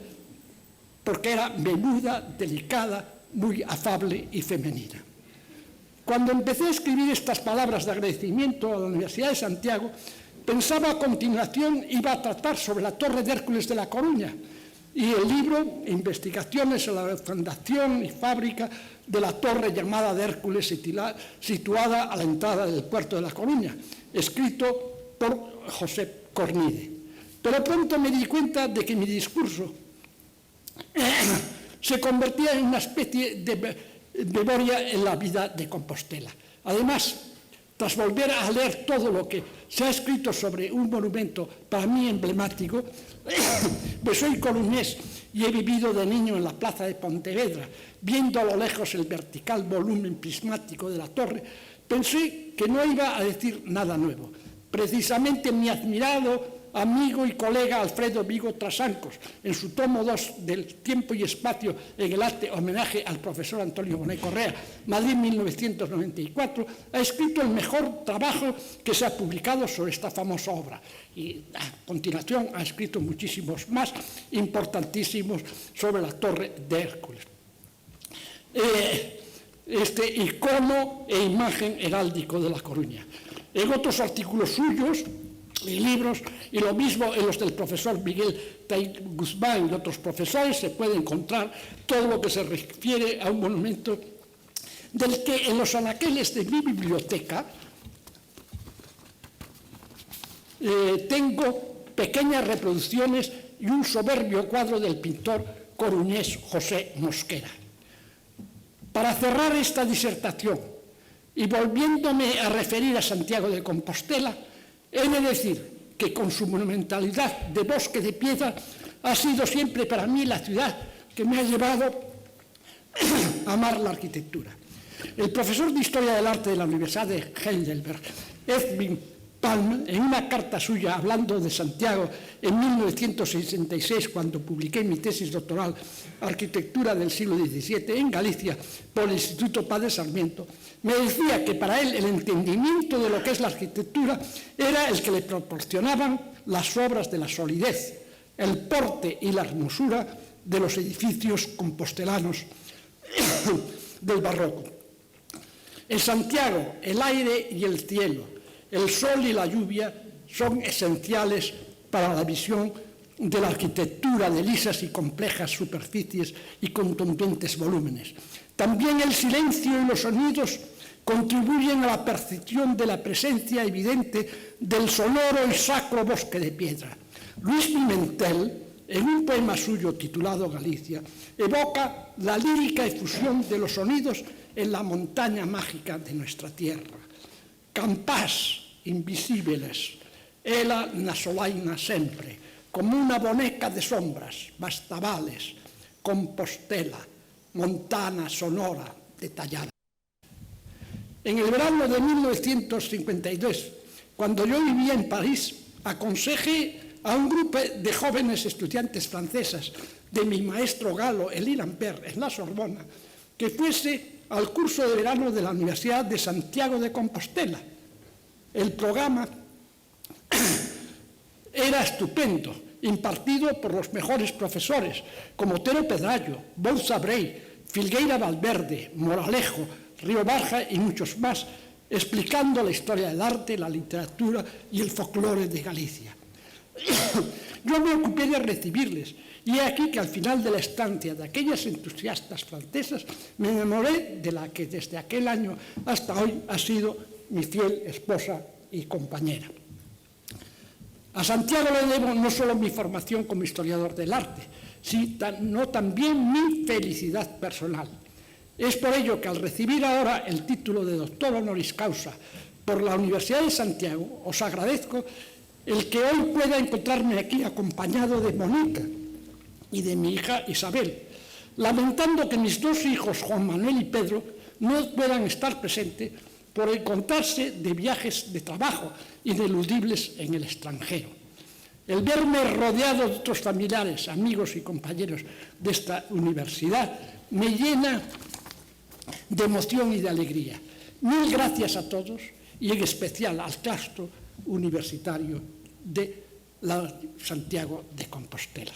porque era menuda, delicada, muy afable y femenina. Cuando empecé a escribir estas palabras de agradecimiento a la Universidad de Santiago, pensaba a continuación iba a tratar sobre la Torre de Hércules de La Coruña y el libro Investigaciones en la fundación y fábrica de la torre llamada de Hércules, situada a la entrada del puerto de La Coruña, escrito por José Cornide. Pero pronto me di cuenta de que mi discurso se convertía en una especie de memoria en la vida de Compostela. Además, tras volver a leer todo lo que se ha escrito sobre un monumento para mí emblemático, pues soy coruñés y he vivido de niño en la plaza de Pontevedra, viendo a lo lejos el vertical volumen prismático de la torre, pensé que no iba a decir nada nuevo. Precisamente mi admirado amigo y colega Alfredo Vigo Trasancos, en su tomo 2 del Tiempo y Espacio en el arte homenaje al profesor Antonio Bonet Correa, Madrid 1994, ha escrito el mejor trabajo que se ha publicado sobre esta famosa obra. Y a continuación ha escrito muchísimos más importantísimos sobre la Torre de Hércules. Este icono e imagen heráldico de La Coruña. En otros artículos suyos y libros, y lo mismo en los del profesor Miguel Tay Guzmán y otros profesores, se puede encontrar todo lo que se refiere a un monumento del que en los anaqueles de mi biblioteca tengo pequeñas reproducciones y un soberbio cuadro del pintor coruñés José Mosquera. Para cerrar esta disertación y volviéndome a referir a Santiago de Compostela, he de decir que con su monumentalidad de bosque de piedra ha sido siempre para mí la ciudad que me ha llevado a amar la arquitectura. El profesor de Historia del Arte de la Universidad de Heidelberg, Edwin Palm, en una carta suya hablando de Santiago en 1966, cuando publiqué mi tesis doctoral Arquitectura del siglo XVII en Galicia por el Instituto Padre Sarmiento, me decía que para él el entendimiento de lo que es la arquitectura era el que le proporcionaban las obras de la solidez, el porte y la hermosura de los edificios compostelanos del barroco. En Santiago, el aire y el cielo, el sol y la lluvia son esenciales para la visión de la arquitectura de lisas y complejas superficies y contundentes volúmenes. También el silencio y los sonidos contribuyen a la percepción de la presencia evidente del sonoro y sacro bosque de piedra. Luis Pimentel, en un poema suyo titulado Galicia, evoca la lírica efusión de los sonidos en la montaña mágica de nuestra tierra. Campás invisibles, ela na solaina sempre, como una boneca de sombras, bastavales, Compostela, montana sonora detallada. En el verano de 1952, cuando yo vivía en París, aconsejé a un grupo de jóvenes estudiantes francesas de mi maestro galo, Elie Lambert, en la Sorbona, que fuese al curso de verano de la Universidad de Santiago de Compostela. El programa era estupendo, impartido por los mejores profesores, como Otero Pedrallo, Bouza Brey, Filgueira Valverde, Moralejo, Río Barja y muchos más, explicando la historia del arte, la literatura y el folclore de Galicia. Yo me ocupé de recibirles, y he aquí que al final de la estancia de aquellas entusiastas francesas me enamoré de la que desde aquel año hasta hoy ha sido mi fiel esposa y compañera. A Santiago le debo no solo mi formación como historiador del arte, sino también mi felicidad personal. Es por ello que al recibir ahora el título de doctor honoris causa por la Universidad de Santiago, os agradezco el que hoy pueda encontrarme aquí acompañado de Mónica y de mi hija Isabel, lamentando que mis dos hijos, Juan Manuel y Pedro, no puedan estar presentes por encontrarse de viajes de trabajo ineludibles en el extranjero. El verme rodeado de otros familiares, amigos y compañeros de esta universidad me llena de emoción y de alegría. Mil gracias a todos y en especial al claustro universitario de Santiago de Compostela.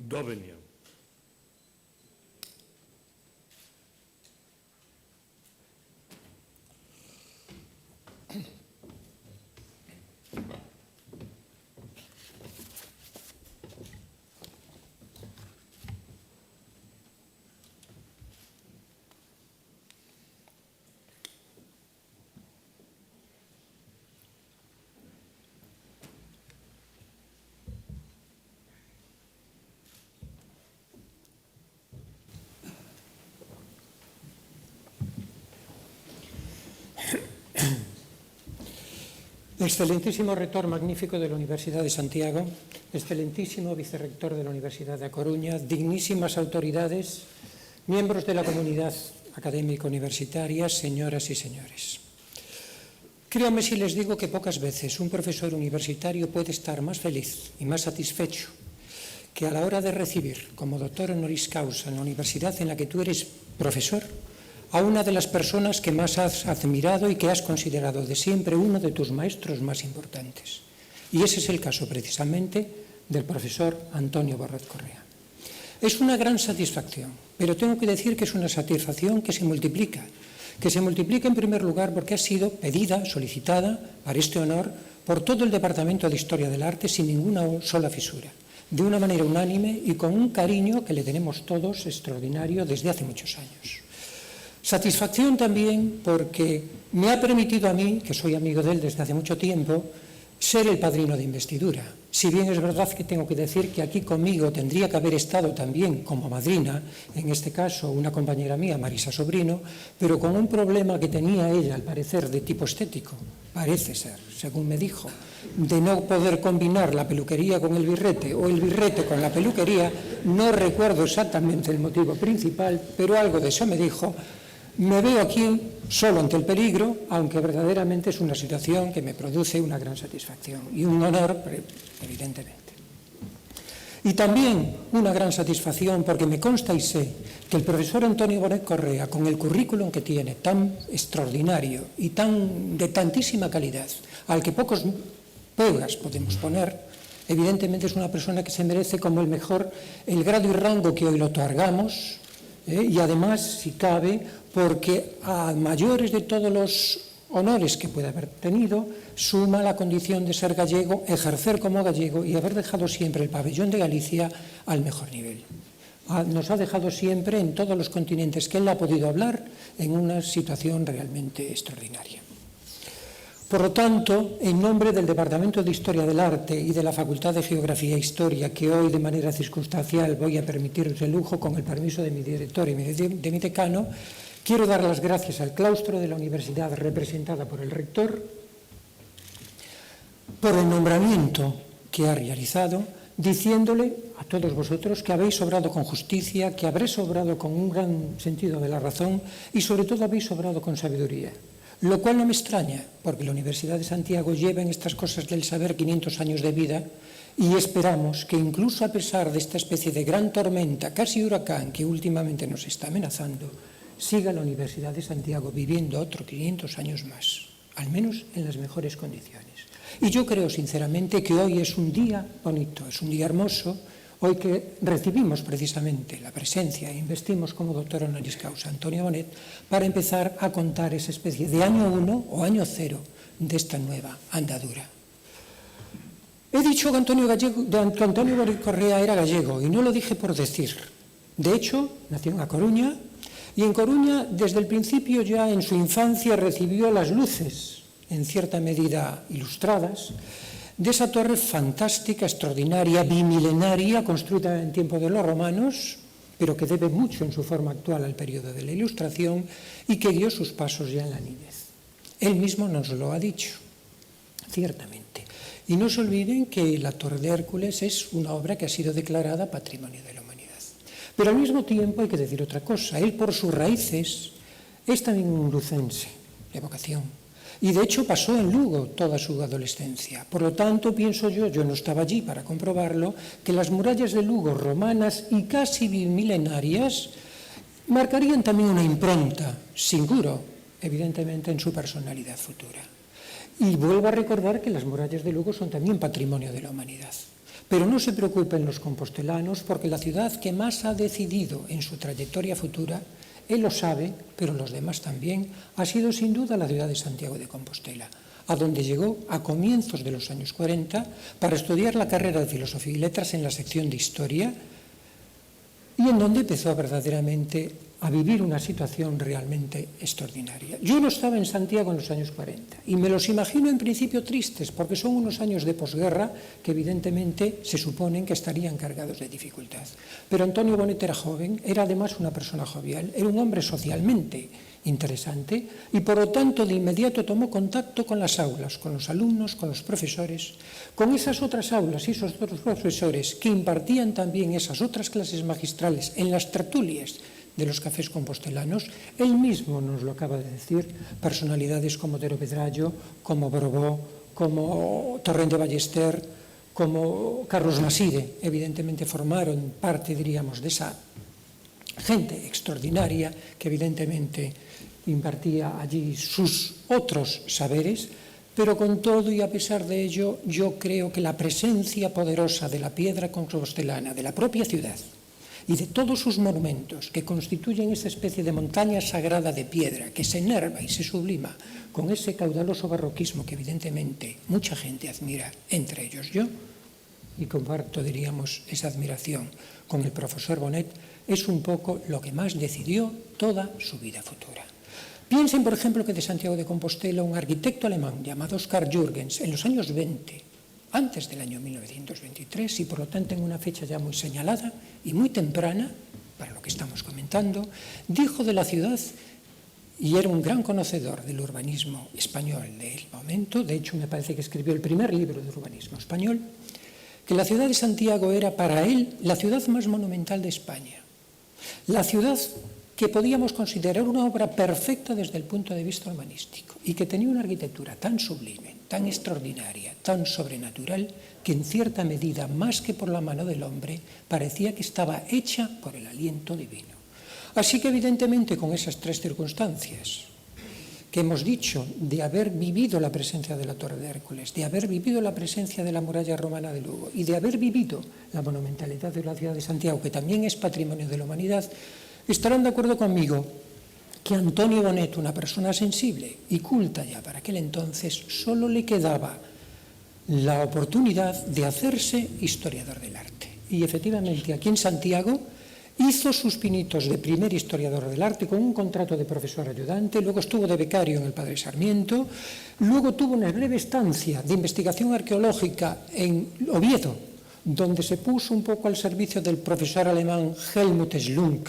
Doveniam. Excelentísimo rector magnífico de la Universidad de Santiago, excelentísimo vicerrector de la Universidad de A Coruña, dignísimas autoridades, miembros de la comunidad académica universitaria, señoras y señores. Créanme si les digo que pocas veces un profesor universitario puede estar más feliz y más satisfecho que a la hora de recibir como doctor honoris causa en la universidad en la que tú eres profesor a una de las personas que más has admirado y que has considerado de siempre uno de tus maestros más importantes. Y ese es el caso precisamente del profesor Antonio Borrez Correa. Es una gran satisfacción, pero tengo que decir que es una satisfacción que se multiplica en primer lugar porque ha sido pedida, solicitada para este honor por todo el Departamento de Historia del Arte sin ninguna sola fisura, de una manera unánime y con un cariño que le tenemos todos extraordinario desde hace muchos años. Satisfacción también porque me ha permitido a mí, que soy amigo de él desde hace mucho tiempo, ser el padrino de investidura. Si bien es verdad que tengo que decir que aquí conmigo tendría que haber estado también como madrina, en este caso una compañera mía, Marisa Sobrino, pero con un problema que tenía ella, al parecer, de tipo estético, parece ser, según me dijo, de no poder combinar la peluquería con el birrete o el birrete con la peluquería, no recuerdo exactamente el motivo principal, pero algo de eso me dijo. Me veo aquí solo ante el peligro, aunque verdaderamente es una situación que me produce una gran satisfacción y un honor, evidentemente. Y también una gran satisfacción porque me consta y sé que el profesor Antonio Borrez Correa, con el currículum que tiene tan extraordinario y de tantísima calidad, al que pocos pegas podemos poner, evidentemente es una persona que se merece como el mejor, el grado y rango que hoy le otorgamos, y además, si cabe, porque a mayores de todos los honores que puede haber tenido, suma la condición de ser gallego, ejercer como gallego y haber dejado siempre el pabellón de Galicia al mejor nivel. Nos ha dejado siempre en todos los continentes que él ha podido hablar en una situación realmente extraordinaria. Por lo tanto, en nombre del Departamento de Historia del Arte y de la Facultad de Geografía e Historia, que hoy de manera circunstancial voy a permitiros el lujo con el permiso de mi director y de mi decano, quiero dar las gracias al claustro de la universidad representada por el rector por el nombramiento que ha realizado, diciéndole a todos vosotros que habéis obrado con justicia, que habréis obrado con un gran sentido de la razón y sobre todo habéis obrado con sabiduría. Lo cual no me extraña, porque la Universidad de Santiago lleva en estas cosas del saber 500 años de vida y esperamos que incluso a pesar de esta especie de gran tormenta, casi huracán, que últimamente nos está amenazando, siga la Universidad de Santiago viviendo otros 500 años más, al menos en las mejores condiciones. Y yo creo sinceramente que hoy es un día bonito, es un día hermoso, hoy que recibimos precisamente la presencia e investimos como doctor honoris causa Antonio Bonet para empezar a contar esa especie de año 1 o año 0 de esta nueva andadura. He dicho que Antonio Bonet Correa era gallego y no lo dije por decir. De hecho, nació en A Coruña y en Coruña desde el principio ya en su infancia recibió las luces, en cierta medida ilustradas, de esa torre fantástica, extraordinaria, bimilenaria, construida en tiempo de los romanos, pero que debe mucho en su forma actual al periodo de la Ilustración y que guió sus pasos ya en la niñez. Él mismo nos lo ha dicho, ciertamente. Y no se olviden que la Torre de Hércules es una obra que ha sido declarada Patrimonio de la Humanidad. Pero al mismo tiempo hay que decir otra cosa. Él, por sus raíces, es también un lucense de vocación. Y de hecho pasó en Lugo toda su adolescencia. Por lo tanto, pienso yo no estaba allí para comprobarlo, que las murallas de Lugo, romanas y casi bimilenarias, marcarían también una impronta, seguro, evidentemente, en su personalidad futura. Y vuelvo a recordar que las murallas de Lugo son también patrimonio de la humanidad. Pero no se preocupen los compostelanos, porque la ciudad que más ha decidido en su trayectoria futura, él lo sabe, pero los demás también, ha sido sin duda la ciudad de Santiago de Compostela, a donde llegó a comienzos de los años 40 para estudiar la carrera de Filosofía y Letras en la sección de Historia y en donde empezó verdaderamente a vivir una situación realmente extraordinaria. Yo no estaba en Santiago en los años 40 y me los imagino en principio tristes porque son unos años de posguerra que evidentemente se suponen que estarían cargados de dificultad. Pero Antonio Bonet era joven, era además una persona jovial, era un hombre socialmente interesante y por lo tanto de inmediato tomó contacto con las aulas, con los alumnos, con los profesores, con esas otras aulas y esos otros profesores que impartían también esas otras clases magistrales en las tertulias de los cafés compostelanos. Él mismo nos lo acaba de decir, personalidades como Otero Pedrallo, como Borbó, como Torrent de Ballester, como Carlos Maside, evidentemente formaron parte, diríamos, de esa gente extraordinaria que evidentemente impartía allí sus otros saberes, pero con todo y a pesar de ello, yo creo que la presencia poderosa de la piedra compostelana, de la propia ciudad, y de todos sus monumentos que constituyen esa especie de montaña sagrada de piedra que se enerva y se sublima con ese caudaloso barroquismo que evidentemente mucha gente admira, entre ellos yo, y comparto, diríamos, esa admiración con el profesor Bonet, es un poco lo que más decidió toda su vida futura. Piensen, por ejemplo, que de Santiago de Compostela un arquitecto alemán llamado Oskar Jürgens en los años 20, antes del año 1923 y por lo tanto en una fecha ya muy señalada y muy temprana, para lo que estamos comentando, dijo de la ciudad, y era un gran conocedor del urbanismo español del momento, de hecho me parece que escribió el primer libro de urbanismo español, que la ciudad de Santiago era para él la ciudad más monumental de España, la ciudad que podíamos considerar una obra perfecta desde el punto de vista urbanístico y que tenía una arquitectura tan sublime, tan extraordinaria, tan sobrenatural, que en cierta medida, más que por la mano del hombre, parecía que estaba hecha por el aliento divino. Así que evidentemente con esas tres circunstancias que hemos dicho, de haber vivido la presencia de la Torre de Hércules, de haber vivido la presencia de la muralla romana de Lugo y de haber vivido la monumentalidad de la ciudad de Santiago, que también es patrimonio de la humanidad, estarán de acuerdo conmigo que a Antonio Bonet, una persona sensible y culta ya para aquel entonces, solo le quedaba la oportunidad de hacerse historiador del arte. Y efectivamente aquí en Santiago Hizo sus pinitos de primer historiador del arte con un contrato de profesor ayudante, luego estuvo de becario en el Padre Sarmiento, luego tuvo una breve estancia de investigación arqueológica en Oviedo, donde se puso un poco al servicio del profesor alemán Helmut Schlunk,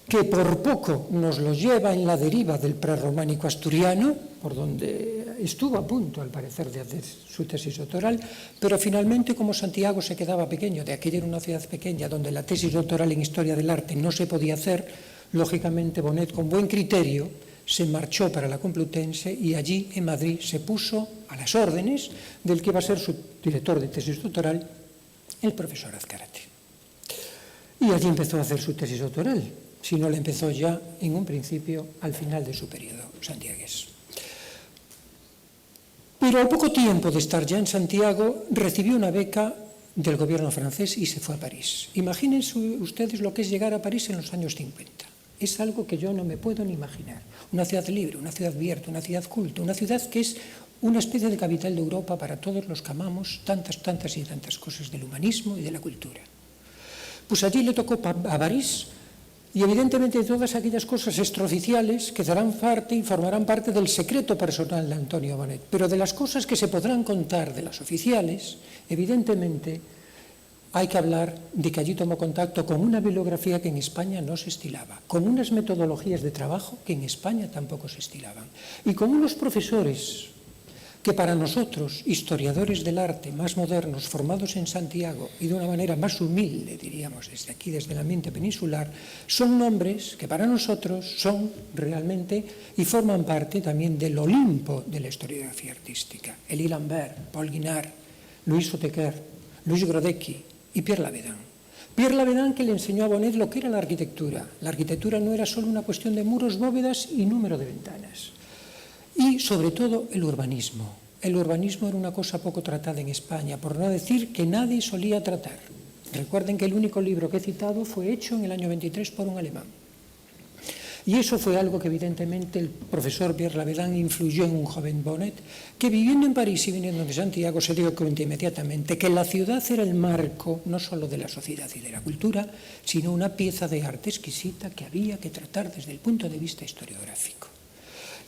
que por poco nos lo lleva en la deriva del prerrománico asturiano, por donde estuvo a punto, al parecer, de hacer su tesis doctoral, pero finalmente, como Santiago se quedaba pequeño, de aquella era una ciudad pequeña donde la tesis doctoral en Historia del Arte no se podía hacer, lógicamente Bonet, con buen criterio, se marchó para la Complutense y allí, en Madrid, se puso a las órdenes del que iba a ser su director de tesis doctoral, el profesor Azcárate. Y allí empezó a hacer su tesis doctoral, si no la empezó ya en un principio al final de su periodo santiagués. Pero al poco tiempo de estar ya en Santiago, recibió una beca del gobierno francés y se fue a París. Imagínense ustedes lo que es llegar a París en los años 50. Es algo que yo no me puedo ni imaginar. Una ciudad libre, una ciudad abierta, una ciudad culta, una ciudad que es una especie de capital de Europa para todos los que amamos tantas y tantas cosas del humanismo y de la cultura. Pues allí le tocó a París. Y evidentemente todas aquellas cosas extraoficiales que darán parte y formarán parte del secreto personal de Antonio Bonet. Pero de las cosas que se podrán contar de las oficiales, evidentemente hay que hablar de que allí tomó contacto con una bibliografía que en España no se estilaba, con unas metodologías de trabajo que en España tampoco se estilaban, y con unos profesores que para nosotros, historiadores del arte más modernos, formados en Santiago y de una manera más humilde, diríamos, desde aquí, desde el ambiente peninsular, son nombres que para nosotros son realmente y forman parte también del Olimpo de la historiografía artística. Élie Lambert, Paul Guinart, Louis Oteker, Louis Grodecki y Pierre Lavedan. Pierre Lavedan, que le enseñó a Bonet lo que era la arquitectura. La arquitectura no era solo una cuestión de muros, bóvedas y número de ventanas. Y, sobre todo, el urbanismo. El urbanismo era una cosa poco tratada en España, por no decir que nadie solía tratar. Recuerden que el único libro que he citado fue hecho en el año 23 por un alemán. Y eso fue algo que, evidentemente, el profesor Pierre Lavedan influyó en un joven Bonet, que viviendo en París y viniendo de Santiago se dio cuenta inmediatamente que la ciudad era el marco no solo de la sociedad y de la cultura, sino una pieza de arte exquisita que había que tratar desde el punto de vista historiográfico.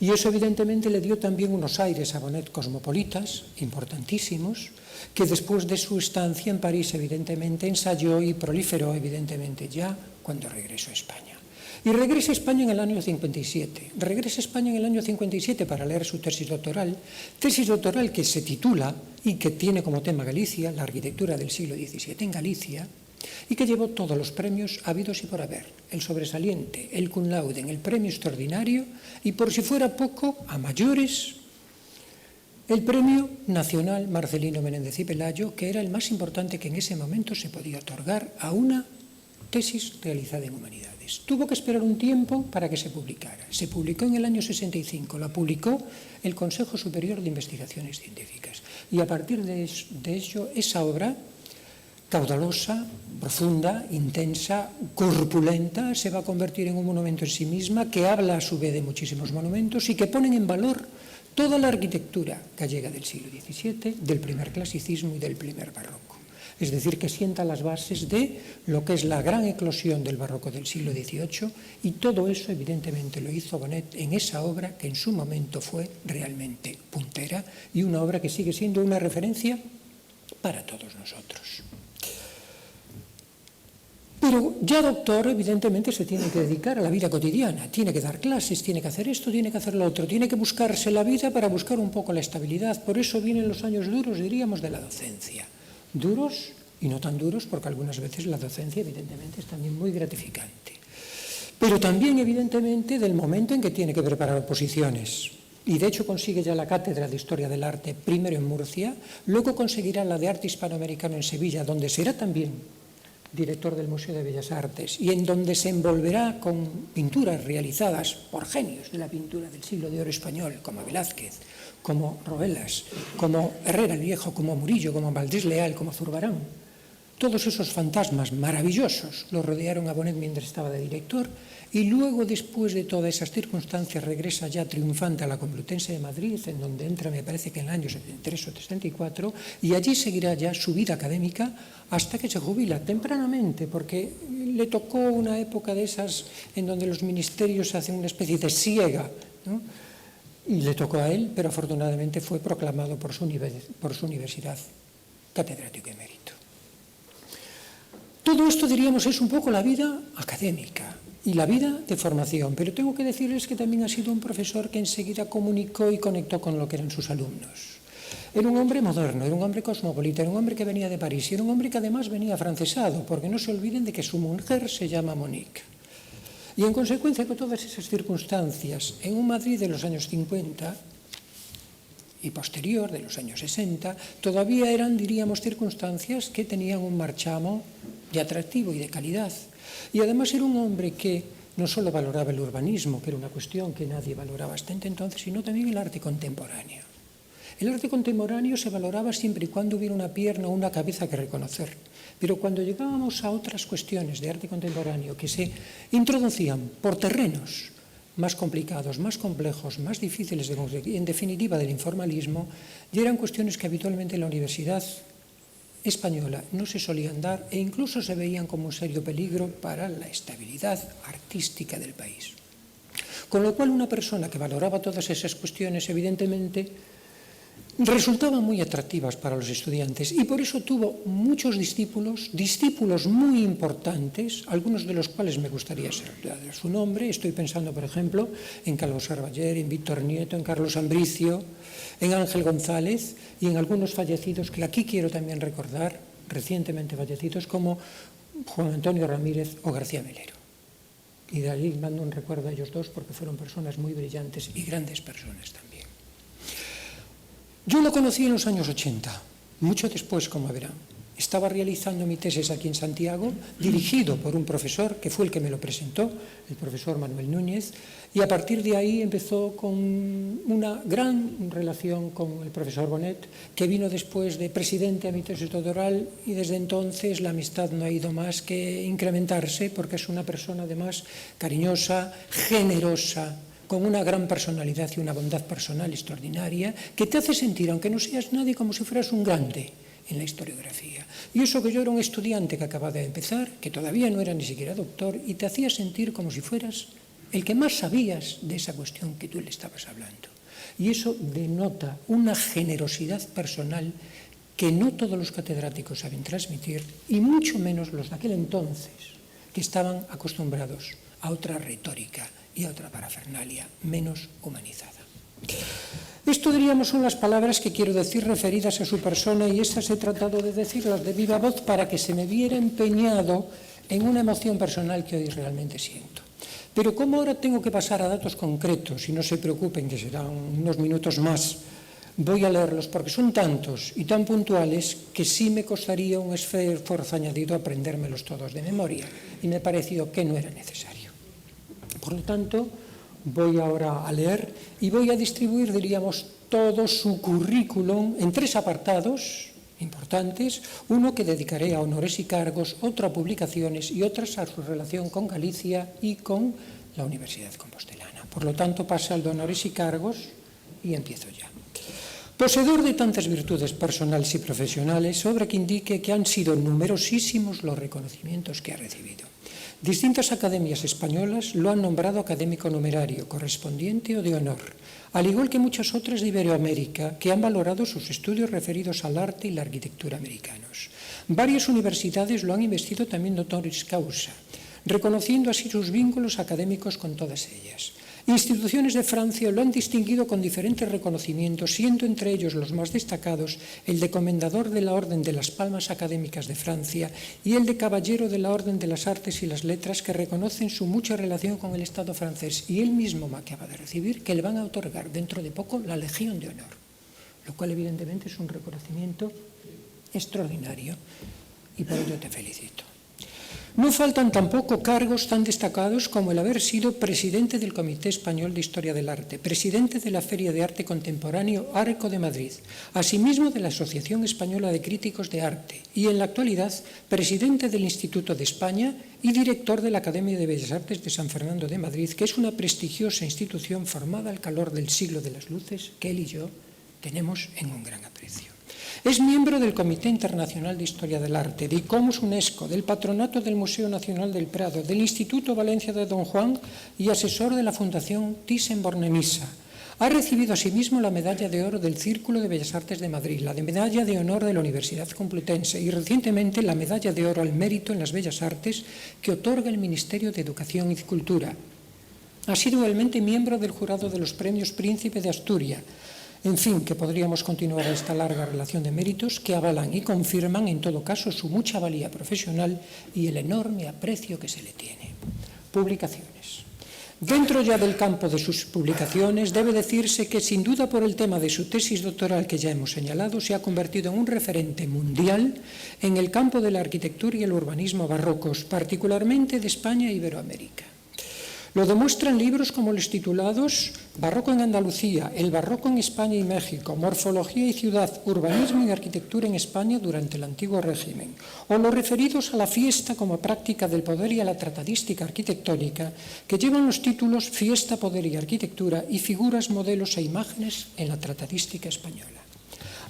Y eso evidentemente le dio también unos aires a Bonet cosmopolitas, importantísimos, que después de su estancia en París evidentemente ensayó y proliferó evidentemente ya cuando regresó a España. Y regresa a España en el año 57. Regresa a España en el año 57 para leer su tesis doctoral que se titula y que tiene como tema Galicia, la arquitectura del siglo XVII en Galicia, y que llevó todos los premios habidos y por haber, el sobresaliente, el cum laude, el premio extraordinario y, por si fuera poco, a mayores, el premio nacional Marcelino Menéndez y Pelayo, que era el más importante que en ese momento se podía otorgar a una tesis realizada en humanidades. Tuvo que esperar un tiempo para que se publicara. Se publicó en el año 65, la publicó el Consejo Superior de Investigaciones Científicas. Y a partir de ello, esa obra caudalosa, profunda, intensa, corpulenta, se va a convertir en un monumento en sí misma, que habla a su vez de muchísimos monumentos y que ponen en valor toda la arquitectura gallega del siglo XVII, del primer clasicismo y del primer barroco. Es decir, que sienta las bases de lo que es la gran eclosión del barroco del siglo XVIII, y todo eso evidentemente lo hizo Bonet en esa obra que en su momento fue realmente puntera y una obra que sigue siendo una referencia para todos nosotros. Pero ya doctor, evidentemente, se tiene que dedicar a la vida cotidiana, tiene que dar clases, tiene que hacer esto, tiene que hacer lo otro, tiene que buscarse la vida para buscar un poco la estabilidad. Por eso vienen los años duros, diríamos, de la docencia. Duros y no tan duros, porque algunas veces la docencia, evidentemente, es también muy gratificante. Pero también, evidentemente, del momento en que tiene que preparar oposiciones. Y de hecho consigue ya la cátedra de Historia del Arte, primero en Murcia, luego conseguirá la de Arte Hispanoamericano en Sevilla, donde será también director del Museo de Bellas Artes, y en donde se envolverá con pinturas realizadas por genios de la pintura del siglo de oro español, como Velázquez, como Roelas, como Herrera el Viejo, como Murillo, como Valdés Leal, como Zurbarán. Todos esos fantasmas maravillosos lo rodearon a Bonet mientras estaba de director, y luego, después de todas esas circunstancias, regresa ya triunfante a la Complutense de Madrid, en donde entra, me parece que en el año 73 o 74, y allí seguirá ya su vida académica hasta que se jubila tempranamente, porque le tocó una época de esas en donde los ministerios hacen una especie de siega, ¿no? Y le tocó a él, pero afortunadamente fue proclamado por su universidad catedrático emérito. Todo esto, diríamos, es un poco la vida académica y la vida de formación, pero tengo que decirles que también ha sido un profesor que enseguida comunicó y conectó con lo que eran sus alumnos. Era un hombre moderno, era un hombre cosmopolita, era un hombre que venía de París y era un hombre que además venía afrancesado, porque no se olviden de que su mujer se llama Monique. Y en consecuencia con todas esas circunstancias, en un Madrid de los años 50 y posterior, de los años 60, todavía eran, diríamos, circunstancias que tenían un marchamo de atractivo y de calidad. Y además era un hombre que no solo valoraba el urbanismo, que era una cuestión que nadie valoraba hasta entonces, sino también el arte contemporáneo. El arte contemporáneo se valoraba siempre y cuando hubiera una pierna o una cabeza que reconocer. Pero cuando llegábamos a otras cuestiones de arte contemporáneo que se introducían por terrenos más complicados, más complejos, más difíciles de conseguir, en definitiva del informalismo, ya eran cuestiones que habitualmente en la Universidad Española no se solían dar e incluso se veían como un serio peligro para la estabilidad artística del país. Con lo cual, una persona que valoraba todas esas cuestiones, evidentemente, resultaban muy atractivas para los estudiantes y por eso tuvo muchos discípulos muy importantes, algunos de los cuales me gustaría saber su nombre. Estoy pensando, por ejemplo, en Calvo Sarbayer, en Víctor Nieto, en Carlos Ambricio, en Ángel González y en algunos fallecidos que aquí quiero también recordar, recientemente fallecidos, como Juan Antonio Ramírez o García Melero. Y de ahí mando un recuerdo a ellos dos porque fueron personas muy brillantes y grandes personas también. Yo lo conocí en los años 80, mucho después, como verán. Estaba realizando mi tesis aquí en Santiago, dirigido por un profesor que fue el que me lo presentó, el profesor Manuel Núñez, y a partir de ahí empezó con una gran relación con el profesor Bonet, que vino después de presidente a mi tesis doctoral, y desde entonces la amistad no ha ido más que incrementarse, porque es una persona además cariñosa, generosa, con una gran personalidad y una bondad personal extraordinaria, que te hace sentir, aunque no seas nadie, como si fueras un grande en la historiografía. Y eso que yo era un estudiante que acababa de empezar, que todavía no era ni siquiera doctor, y te hacía sentir como si fueras el que más sabías de esa cuestión que tú le estabas hablando. Y eso denota una generosidad personal que no todos los catedráticos saben transmitir, y mucho menos los de aquel entonces, que estaban acostumbrados a otra retórica y otra parafernalia menos humanizada. Esto, diríamos, son las palabras que quiero decir referidas a su persona, y estas he tratado de decirlas de viva voz para que se me viera empeñado en una emoción personal que hoy realmente siento. Pero como ahora tengo que pasar a datos concretos, y no se preocupen que serán unos minutos más, voy a leerlos porque son tantos y tan puntuales que sí me costaría un esfuerzo añadido aprendérmelos todos de memoria, y me pareció que no era necesario. Por lo tanto, voy ahora a leer y voy a distribuir, diríamos, todo su currículum en 3 apartados importantes, uno que dedicaré a honores y cargos, otro a publicaciones y otras a su relación con Galicia y con la Universidad Compostelana. Por lo tanto, pasa al de honores y cargos y empiezo ya. Poseedor de tantas virtudes personales y profesionales, sobre que indique que han sido numerosísimos los reconocimientos que ha recibido. Distintas academias españolas lo han nombrado académico numerario, correspondiente o de honor, al igual que muchas otras de Iberoamérica que han valorado sus estudios referidos al arte y la arquitectura americanos. Varias universidades lo han investido también honoris causa, reconociendo así sus vínculos académicos con todas ellas. Instituciones de Francia lo han distinguido con diferentes reconocimientos, siendo entre ellos los más destacados el de Comendador de la Orden de las Palmas Académicas de Francia y el de Caballero de la Orden de las Artes y las Letras, que reconocen su mucha relación con el Estado francés, y él mismo me acaba de recibir que le van a otorgar dentro de poco la Legión de Honor, lo cual evidentemente es un reconocimiento extraordinario, y por ello te felicito. No faltan tampoco cargos tan destacados como el haber sido presidente del Comité Español de Historia del Arte, presidente de la Feria de Arte Contemporáneo Arco de Madrid, asimismo de la Asociación Española de Críticos de Arte, y en la actualidad presidente del Instituto de España y director de la Academia de Bellas Artes de San Fernando de Madrid, que es una prestigiosa institución formada al calor del siglo de las luces que él y yo tenemos en un gran aprecio. Es miembro del Comité Internacional de Historia del Arte, de ICOMOS UNESCO, del Patronato del Museo Nacional del Prado, del Instituto Valencia de Don Juan y asesor de la Fundación Thyssen-Bornemisza. Ha recibido asimismo la Medalla de Oro del Círculo de Bellas Artes de Madrid, la Medalla de Honor de la Universidad Complutense y recientemente la Medalla de Oro al Mérito en las Bellas Artes que otorga el Ministerio de Educación y Cultura. Ha sido igualmente miembro del jurado de los Premios Príncipe de Asturias. En fin, que podríamos continuar esta larga relación de méritos que avalan y confirman, en todo caso, su mucha valía profesional y el enorme aprecio que se le tiene. Publicaciones. Dentro ya del campo de sus publicaciones, debe decirse que, sin duda por el tema de su tesis doctoral que ya hemos señalado, se ha convertido en un referente mundial en el campo de la arquitectura y el urbanismo barrocos, particularmente de España e Iberoamérica. Lo demuestran libros como los titulados Barroco en Andalucía, El barroco en España y México, Morfología y ciudad, urbanismo y arquitectura en España durante el antiguo régimen, o los referidos a la fiesta como práctica del poder y a la tratadística arquitectónica, que llevan los títulos Fiesta, poder y arquitectura y figuras, modelos e imágenes en la tratadística española.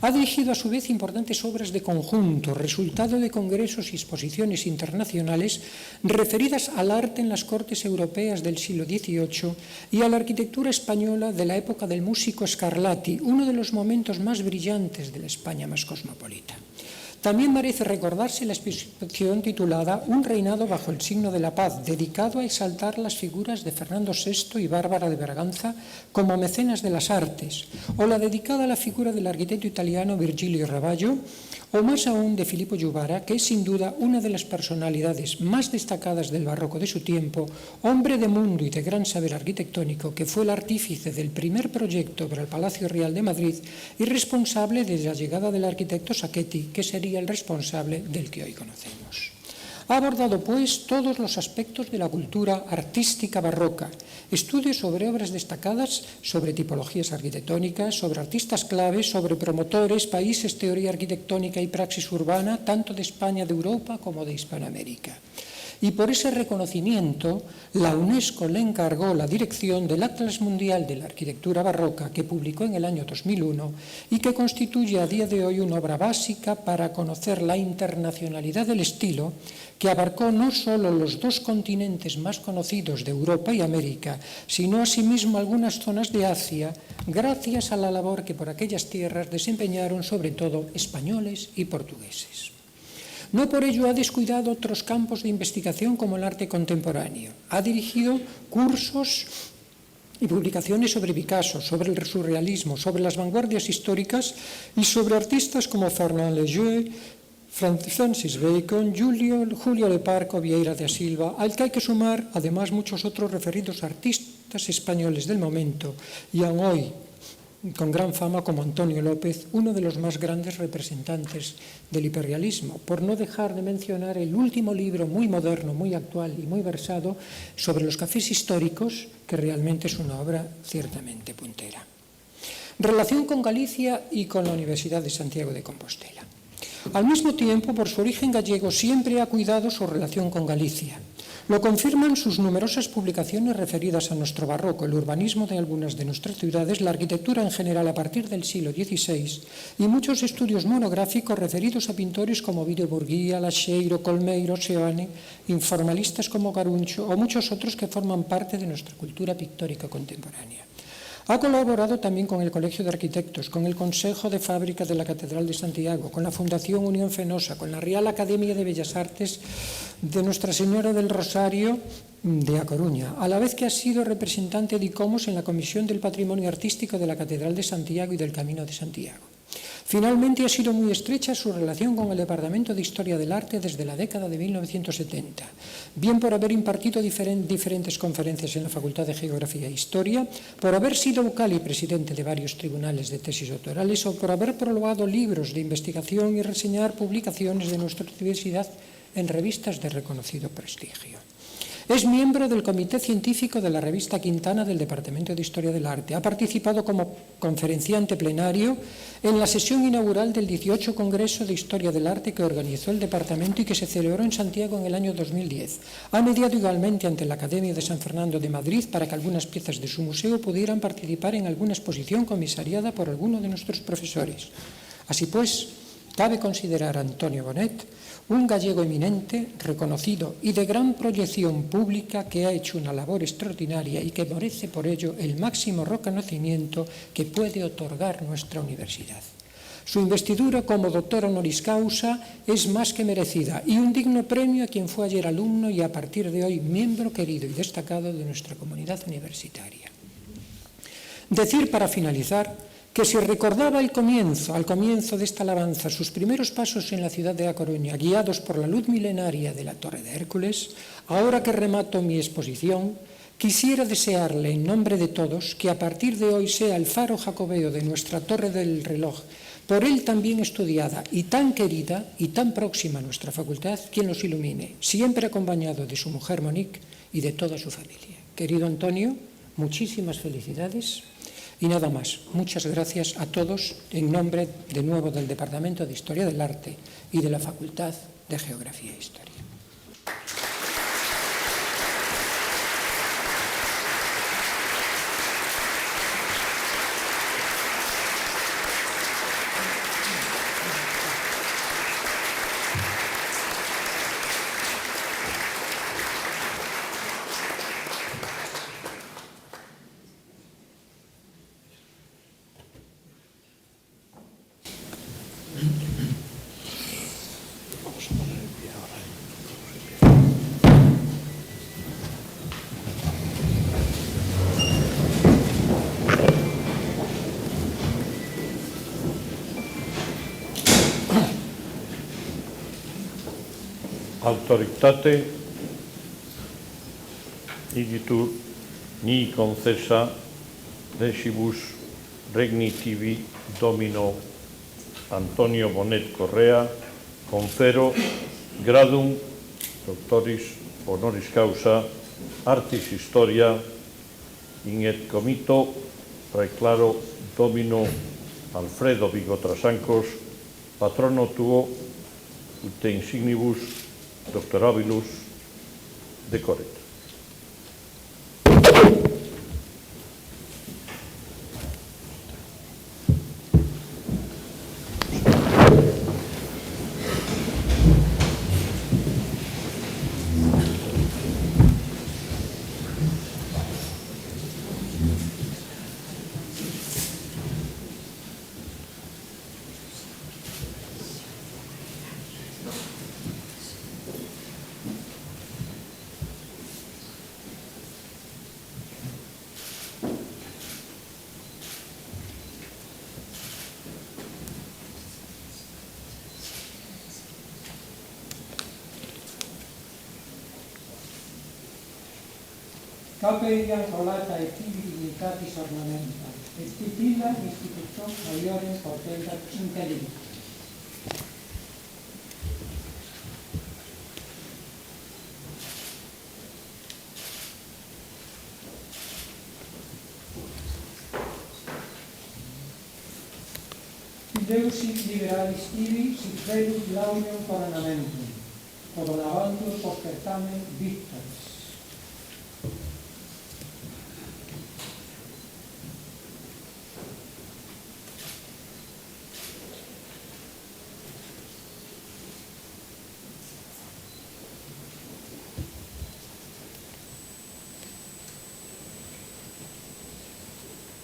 Ha dirigido a su vez importantes obras de conjunto, resultado de congresos y exposiciones internacionales referidas al arte en las cortes europeas del siglo XVIII y a la arquitectura española de la época del músico Scarlatti, uno de los momentos más brillantes de la España más cosmopolita. También merece recordarse la exposición titulada Un reinado bajo el signo de la paz, dedicado a exaltar las figuras de Fernando VI y Bárbara de Braganza como mecenas de las artes, o la dedicada a la figura del arquitecto italiano Virgilio Ravallo, o más aún de Filippo Juvara, que es sin duda una de las personalidades más destacadas del barroco de su tiempo, hombre de mundo y de gran saber arquitectónico, que fue el artífice del primer proyecto para el Palacio Real de Madrid y responsable de la llegada del arquitecto Sacchetti, que sería el responsable del que hoy conocemos. Ha abordado, pues, todos los aspectos de la cultura artística barroca, estudios sobre obras destacadas, sobre tipologías arquitectónicas, sobre artistas claves, sobre promotores, países, teoría arquitectónica y praxis urbana, tanto de España, de Europa como de Hispanoamérica. Y por ese reconocimiento, la UNESCO le encargó la dirección del Atlas Mundial de la Arquitectura Barroca, que publicó en el año 2001 y que constituye a día de hoy una obra básica para conocer la internacionalidad del estilo, que abarcó no solo los dos continentes más conocidos de Europa y América, sino asimismo algunas zonas de Asia, gracias a la labor que por aquellas tierras desempeñaron sobre todo españoles y portugueses. No por ello ha descuidado otros campos de investigación como el arte contemporáneo. Ha dirigido cursos y publicaciones sobre Picasso, sobre el surrealismo, sobre las vanguardias históricas y sobre artistas como Fernand Léger, Francis Bacon, Julio Leparco, Vieira da Silva, al que hay que sumar además muchos otros referidos artistas españoles del momento y aún hoy con gran fama como Antonio López, uno de los más grandes representantes del hiperrealismo, por no dejar de mencionar el último libro muy moderno, muy actual y muy versado sobre los cafés históricos, que realmente es una obra ciertamente puntera. Relación con Galicia y con la Universidad de Santiago de Compostela. Al mismo tiempo, por su origen gallego, siempre ha cuidado su relación con Galicia. Lo confirman sus numerosas publicaciones referidas a nuestro barroco, el urbanismo de algunas de nuestras ciudades, la arquitectura en general a partir del siglo XVI y muchos estudios monográficos referidos a pintores como Vídeo Burguía, Lacheiro, Colmeiro, Seoane, informalistas como Garuncho o muchos otros que forman parte de nuestra cultura pictórica contemporánea. Ha colaborado también con el Colegio de Arquitectos, con el Consejo de Fábrica de la Catedral de Santiago, con la Fundación Unión Fenosa, con la Real Academia de Bellas Artes de Nuestra Señora del Rosario de A Coruña, a la vez que ha sido representante de ICOMOS en la Comisión del Patrimonio Artístico de la Catedral de Santiago y del Camino de Santiago. Finalmente, ha sido muy estrecha su relación con el Departamento de Historia del Arte desde la década de 1970, bien por haber impartido diferentes conferencias en la Facultad de Geografía e Historia, por haber sido vocal y presidente de varios tribunales de tesis doctorales o por haber prologado libros de investigación y reseñar publicaciones de nuestra universidad en revistas de reconocido prestigio. Es miembro del Comité Científico de la revista Quintana del Departamento de Historia del Arte. Ha participado como conferenciante plenario en la sesión inaugural del 18 Congreso de Historia del Arte que organizó el departamento y que se celebró en Santiago en el año 2010. Ha mediado igualmente ante la Academia de San Fernando de Madrid para que algunas piezas de su museo pudieran participar en alguna exposición comisariada por alguno de nuestros profesores. Así pues, cabe considerar a Antonio Bonet un gallego eminente, reconocido y de gran proyección pública que ha hecho una labor extraordinaria y que merece por ello el máximo reconocimiento que puede otorgar nuestra universidad. Su investidura como doctor honoris causa es más que merecida y un digno premio a quien fue ayer alumno y a partir de hoy miembro querido y destacado de nuestra comunidad universitaria. Decir para finalizar que si recordaba al comienzo de esta alabanza, sus primeros pasos en la ciudad de A Coruña, guiados por la luz milenaria de la Torre de Hércules, ahora que remato mi exposición, quisiera desearle en nombre de todos que a partir de hoy sea el faro jacobeo de nuestra Torre del Reloj, por él también estudiada y tan querida y tan próxima a nuestra facultad, quien los ilumine, siempre acompañado de su mujer Monique y de toda su familia. Querido Antonio, muchísimas felicidades. Y nada más, muchas gracias a todos en nombre de nuevo del Departamento de Historia del Arte y de la Facultad de Geografía e Historia. Autoritate igitur ni concessa decibus regnitivi domino Antonio Bonet Correa confero gradum doctoris honoris causa artis historia in et comito reclaro domino Alfredo Vigo Trasancos patrono tuo ut insignibus doctorabilis decoret. Capeian rolata et tibi dignitatis ornamenta, et titilla institutum maiorem portenda intelligit. Deus sit liberalis tibi, sit velus laureum coronamentum, coronabantur postertamen victoris.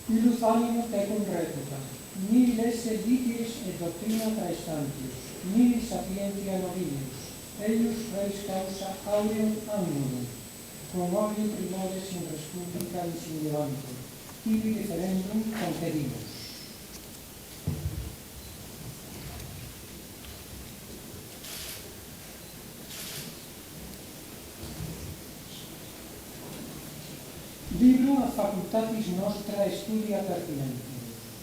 Ilus animo tecum reputa, nihil esse litiis et doctrina praestantius, nihil sapientia nobilius, eius reis causa aureum annulum, promovio primodes in res publica insignivantur, tibi referendum concedimus. Librum ad facultatis nostra studia pertinentum,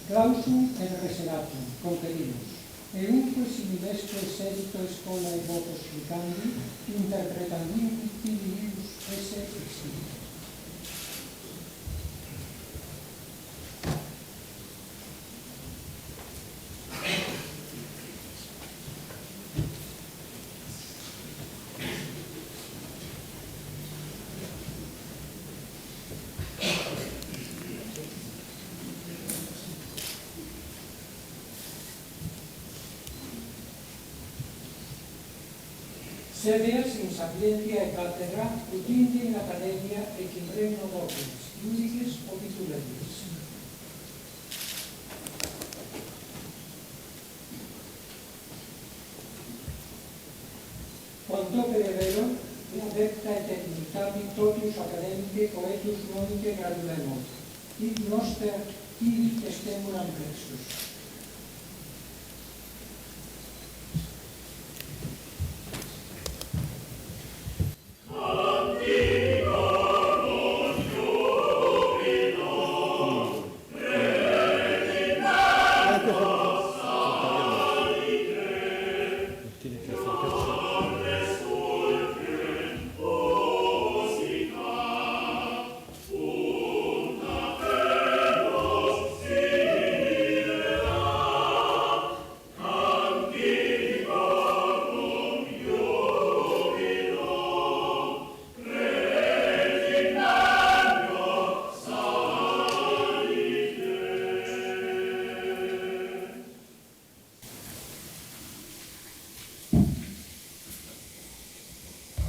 clausum et reseratum, concedimus, eunque similesque sedito schola et votos flicandi, interpretandum tibius esse extilit. Sedea sin sapiencia e cátedra, utindi in academia e quimbreno docens, indices o tituleris. Quanto vero, adepta et dignitati totius academici coetus nunc gradulemo, id noster tibi estemur amplexus.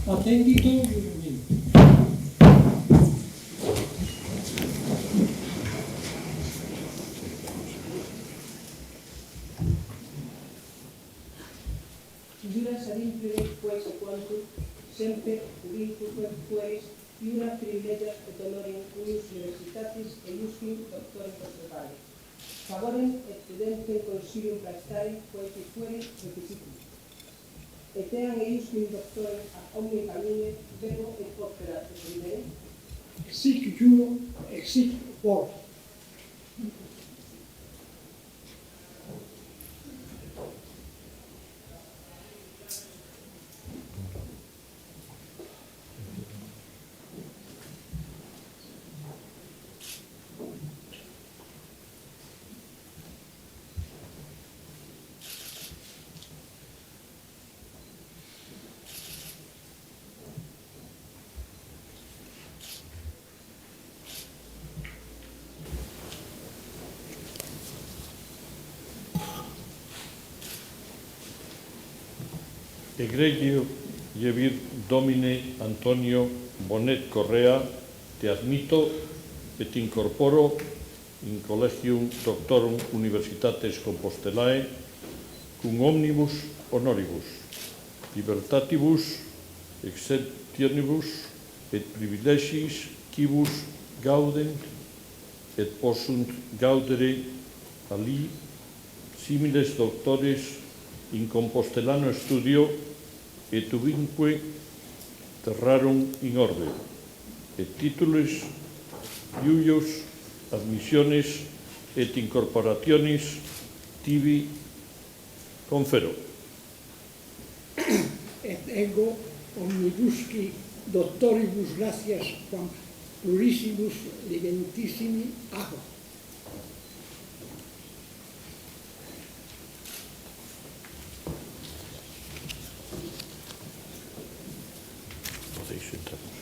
Attendito giuramento. Juras ad imprimere quae sequantur, semper ubique fueris, iura privilegias et honorium unius universitatis e iusquim doctorem postopale. Favorem et prudente consilium praestare, quae fueri requisitum. Et eam eiusquim doctorem ad omni camine, verbo et opera defendere. Sic juro, sic por. Egregio Jevir Domine Antonio Bonet Correa, te admito et incorporo in Collegium Doctorum Universitates Compostelae cum omnibus honoribus, libertatibus, exceptionibus et privilegiis quibus gaudent et possunt gaudere ali similes doctores in Compostelano studio et ubinque terrarum in orbe, et titules iuius admissiones et incorporationis tibi confero. Et ego omnibusci doctoribus gratias quam plurissimus legentissimi ago. Podéis sentaros.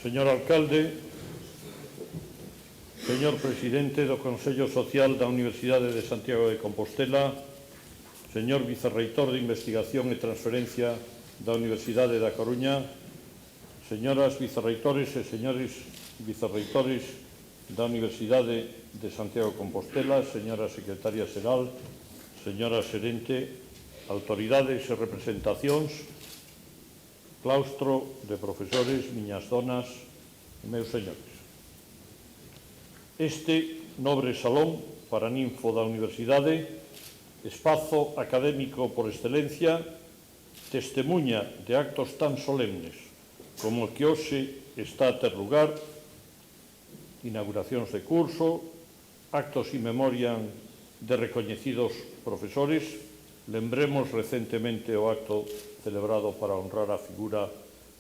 Señor alcalde, señor presidente do Consello Social da Universidade de Santiago de Compostela, señor vicerreitor de Investigación e Transferencia da Universidade da Coruña, señoras vicerreitores e señores vicerreitores da Universidade de Santiago de Compostela, señora secretaria xeral, señora xerente, autoridades e representacións, claustro de profesores, miñas donas e meus señores. Este nobre salón para ninfo da Universidade, espazo académico por excelencia, testemunha de actos tan solemnes como o que hoxe está a ter lugar, inauguracións de curso, actos in memoriam de recoñecidos profesores. Lembremos recentemente o acto celebrado para honrar a figura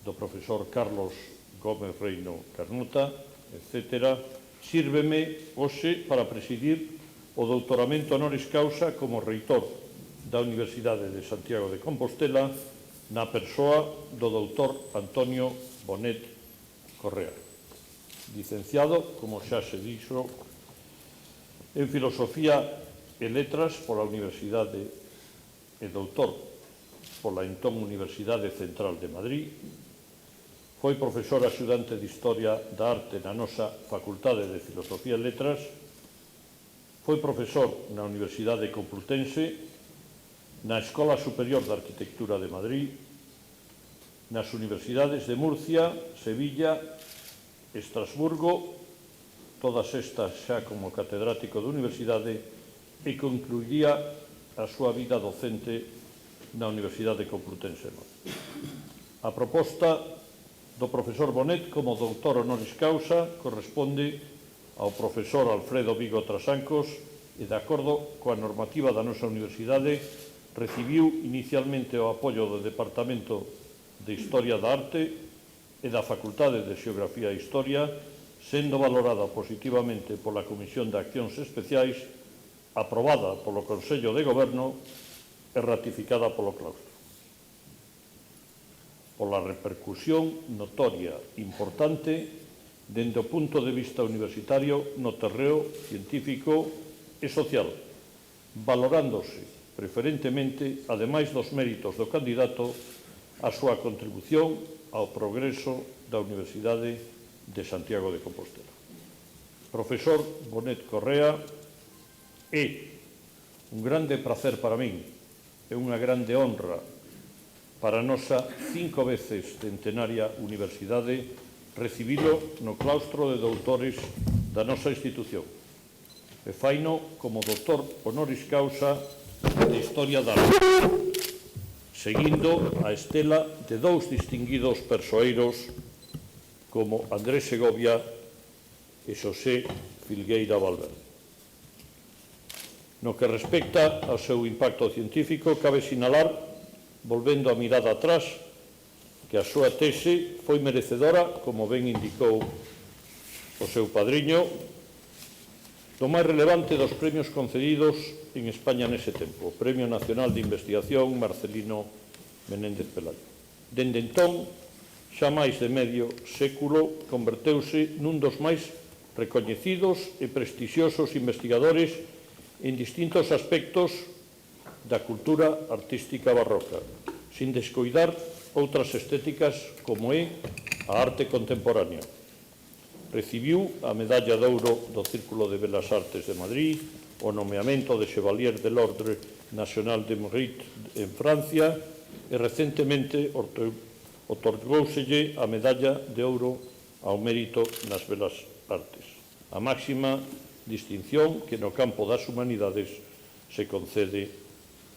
do profesor Carlos Gómez Reino Carnuta, etc. Sírveme hoxe para presidir o doutoramento honoris causa como reitor da Universidade de Santiago de Compostela na persoa do doutor Antonio Bonet Correa, licenciado, como xa se dixo, en Filosofía e Letras pola Universidade e doutor pola entón Universidade Central de Madrid. Foi profesor axudante de Historia da Arte na nosa Facultade de Filosofía e Letras. Foi profesor na Universidade Complutense, na Escola Superior de Arquitectura de Madrid, nas universidades de Murcia, Sevilla, Estrasburgo, todas estas xa como catedrático de universidade, e concluiría a súa vida docente na Universidade Complutense. A proposta do profesor Bonet como doutor honoris causa corresponde ao profesor Alfredo Vigo Trasancos e, de acordo coa normativa da nosa universidade, recibiu inicialmente o apoio do Departamento de Historia da Arte e da Facultade de Xeografía e Historia, sendo valorada positivamente pola Comisión de Accións Especiais, aprobada polo Consello de Goberno e ratificada polo claustro. Pola repercusión notoria importante dende o punto de vista universitario no terreo científico e social, valorándose preferentemente, ademais dos méritos do candidato, a súa contribución ao progreso da Universidade de Santiago de Compostela. Profesor Bonet Correa, é un grande prazer para min, é unha grande honra para a nosa 5 veces centenaria universidade recibilo no claustro de doutores da nosa institución. E faino como doutor honoris causa de Historia da Arte, seguindo a estela de dous distinguidos persoeiros como Andrés Segovia e Xosé Filgueira Valverde. No que respecta ao seu impacto científico, cabe sinalar, volvendo a mirada atrás, que a súa tese foi merecedora, como ben indicou o seu padriño, do máis relevante dos premios concedidos en España nese tempo, o Premio Nacional de Investigación Marcelino Menéndez Pelayo. Dende entón, xa máis de medio século, converteuse nun dos máis recoñecidos e prestixiosos investigadores en distintos aspectos da cultura artística barroca, sin descoidar outras estéticas como é a arte contemporánea. Recibiu a Medalla de Ouro do Círculo de Belas Artes de Madrid, o nomeamento de Chevalier de l'Ordre National de Mérite en Francia e recentemente otorgóuselle a Medalla de Ouro ao Mérito nas Belas Artes, a máxima distinción que no campo das humanidades se concede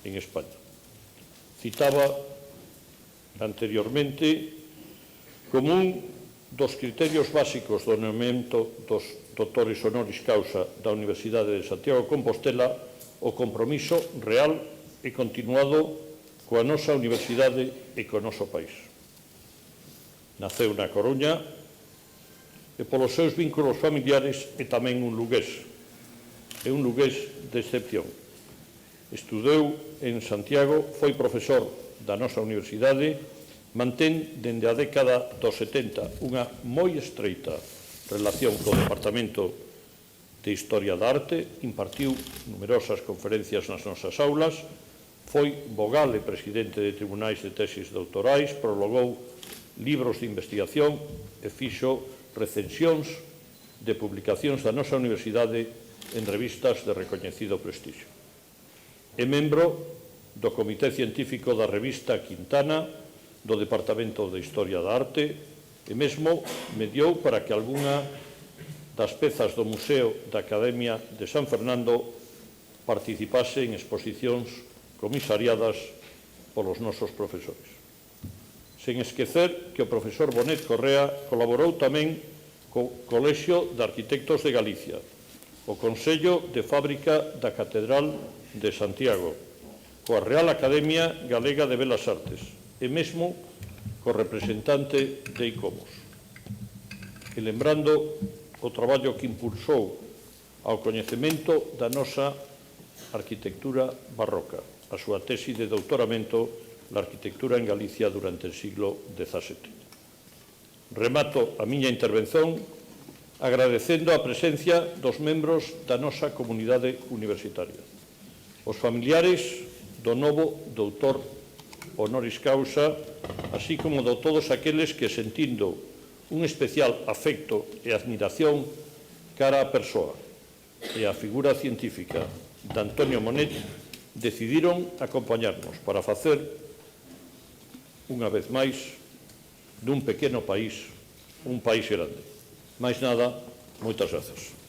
en España. Citaba anteriormente como un dos criterios básicos do nomeamento dos doutores honoris causa da Universidade de Santiago de Compostela o compromiso real e continuado coa nosa universidade e co noso país. Naceu na Coruña e polos seus vínculos familiares é tamén un lugués. É un lugués de excepción. Estudou en Santiago, foi profesor da nosa universidade, mantén dende a década dos 70 unha moi estreita relación co Departamento de Historia da Arte, impartiu numerosas conferencias nas nosas aulas, foi vogal e presidente de tribunais de tesis doutorais, prologou libros de investigación e fixo recensións de publicacións da nosa universidade en revistas de recoñecido prestixio. É membro do Comité Científico da revista Quintana, do Departamento de Historia da Arte, e mesmo mediou para que algunha das pezas do Museo da Academia de San Fernando participase en exposicións comisariadas polos nosos profesores. Sen esquecer que o profesor Bonet Correa colaborou tamén co Colexio de Arquitectos de Galicia, o Consello de Fábrica da Catedral de Santiago, coa Real Academia Galega de Belas Artes, e mesmo co representante de ICOMOS. E lembrando o traballo que impulsou ao coñecemento da nosa arquitectura barroca, a súa tesi de doutoramento la arquitectura en Galicia durante o siglo XVII. Remato a miña intervención agradecendo a presencia dos membros da nosa comunidade universitaria, os familiares do novo doutor honoris causa, así como de todos aqueles que, sentindo un especial afecto e admiración cara á persoa e á figura científica de Antonio Monet, decidiron acompañarnos para facer, unha vez máis, dun pequeno país, un país grande. Máis nada, moitas grazas.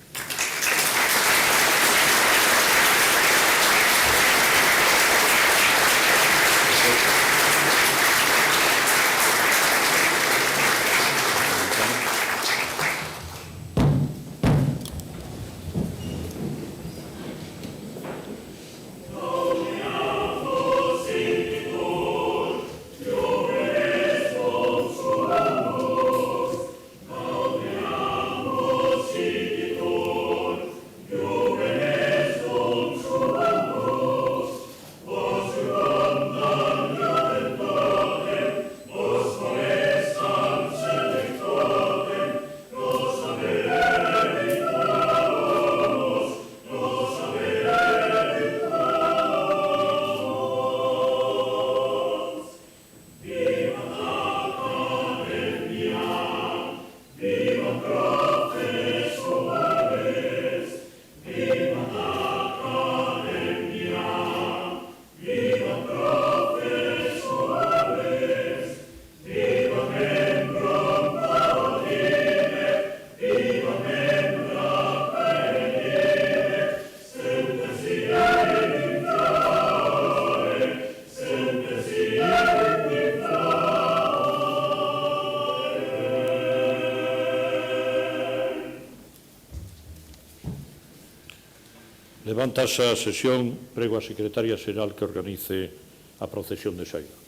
Levántase a sesión, prego a secretaria xeral que organice a procesión de saída.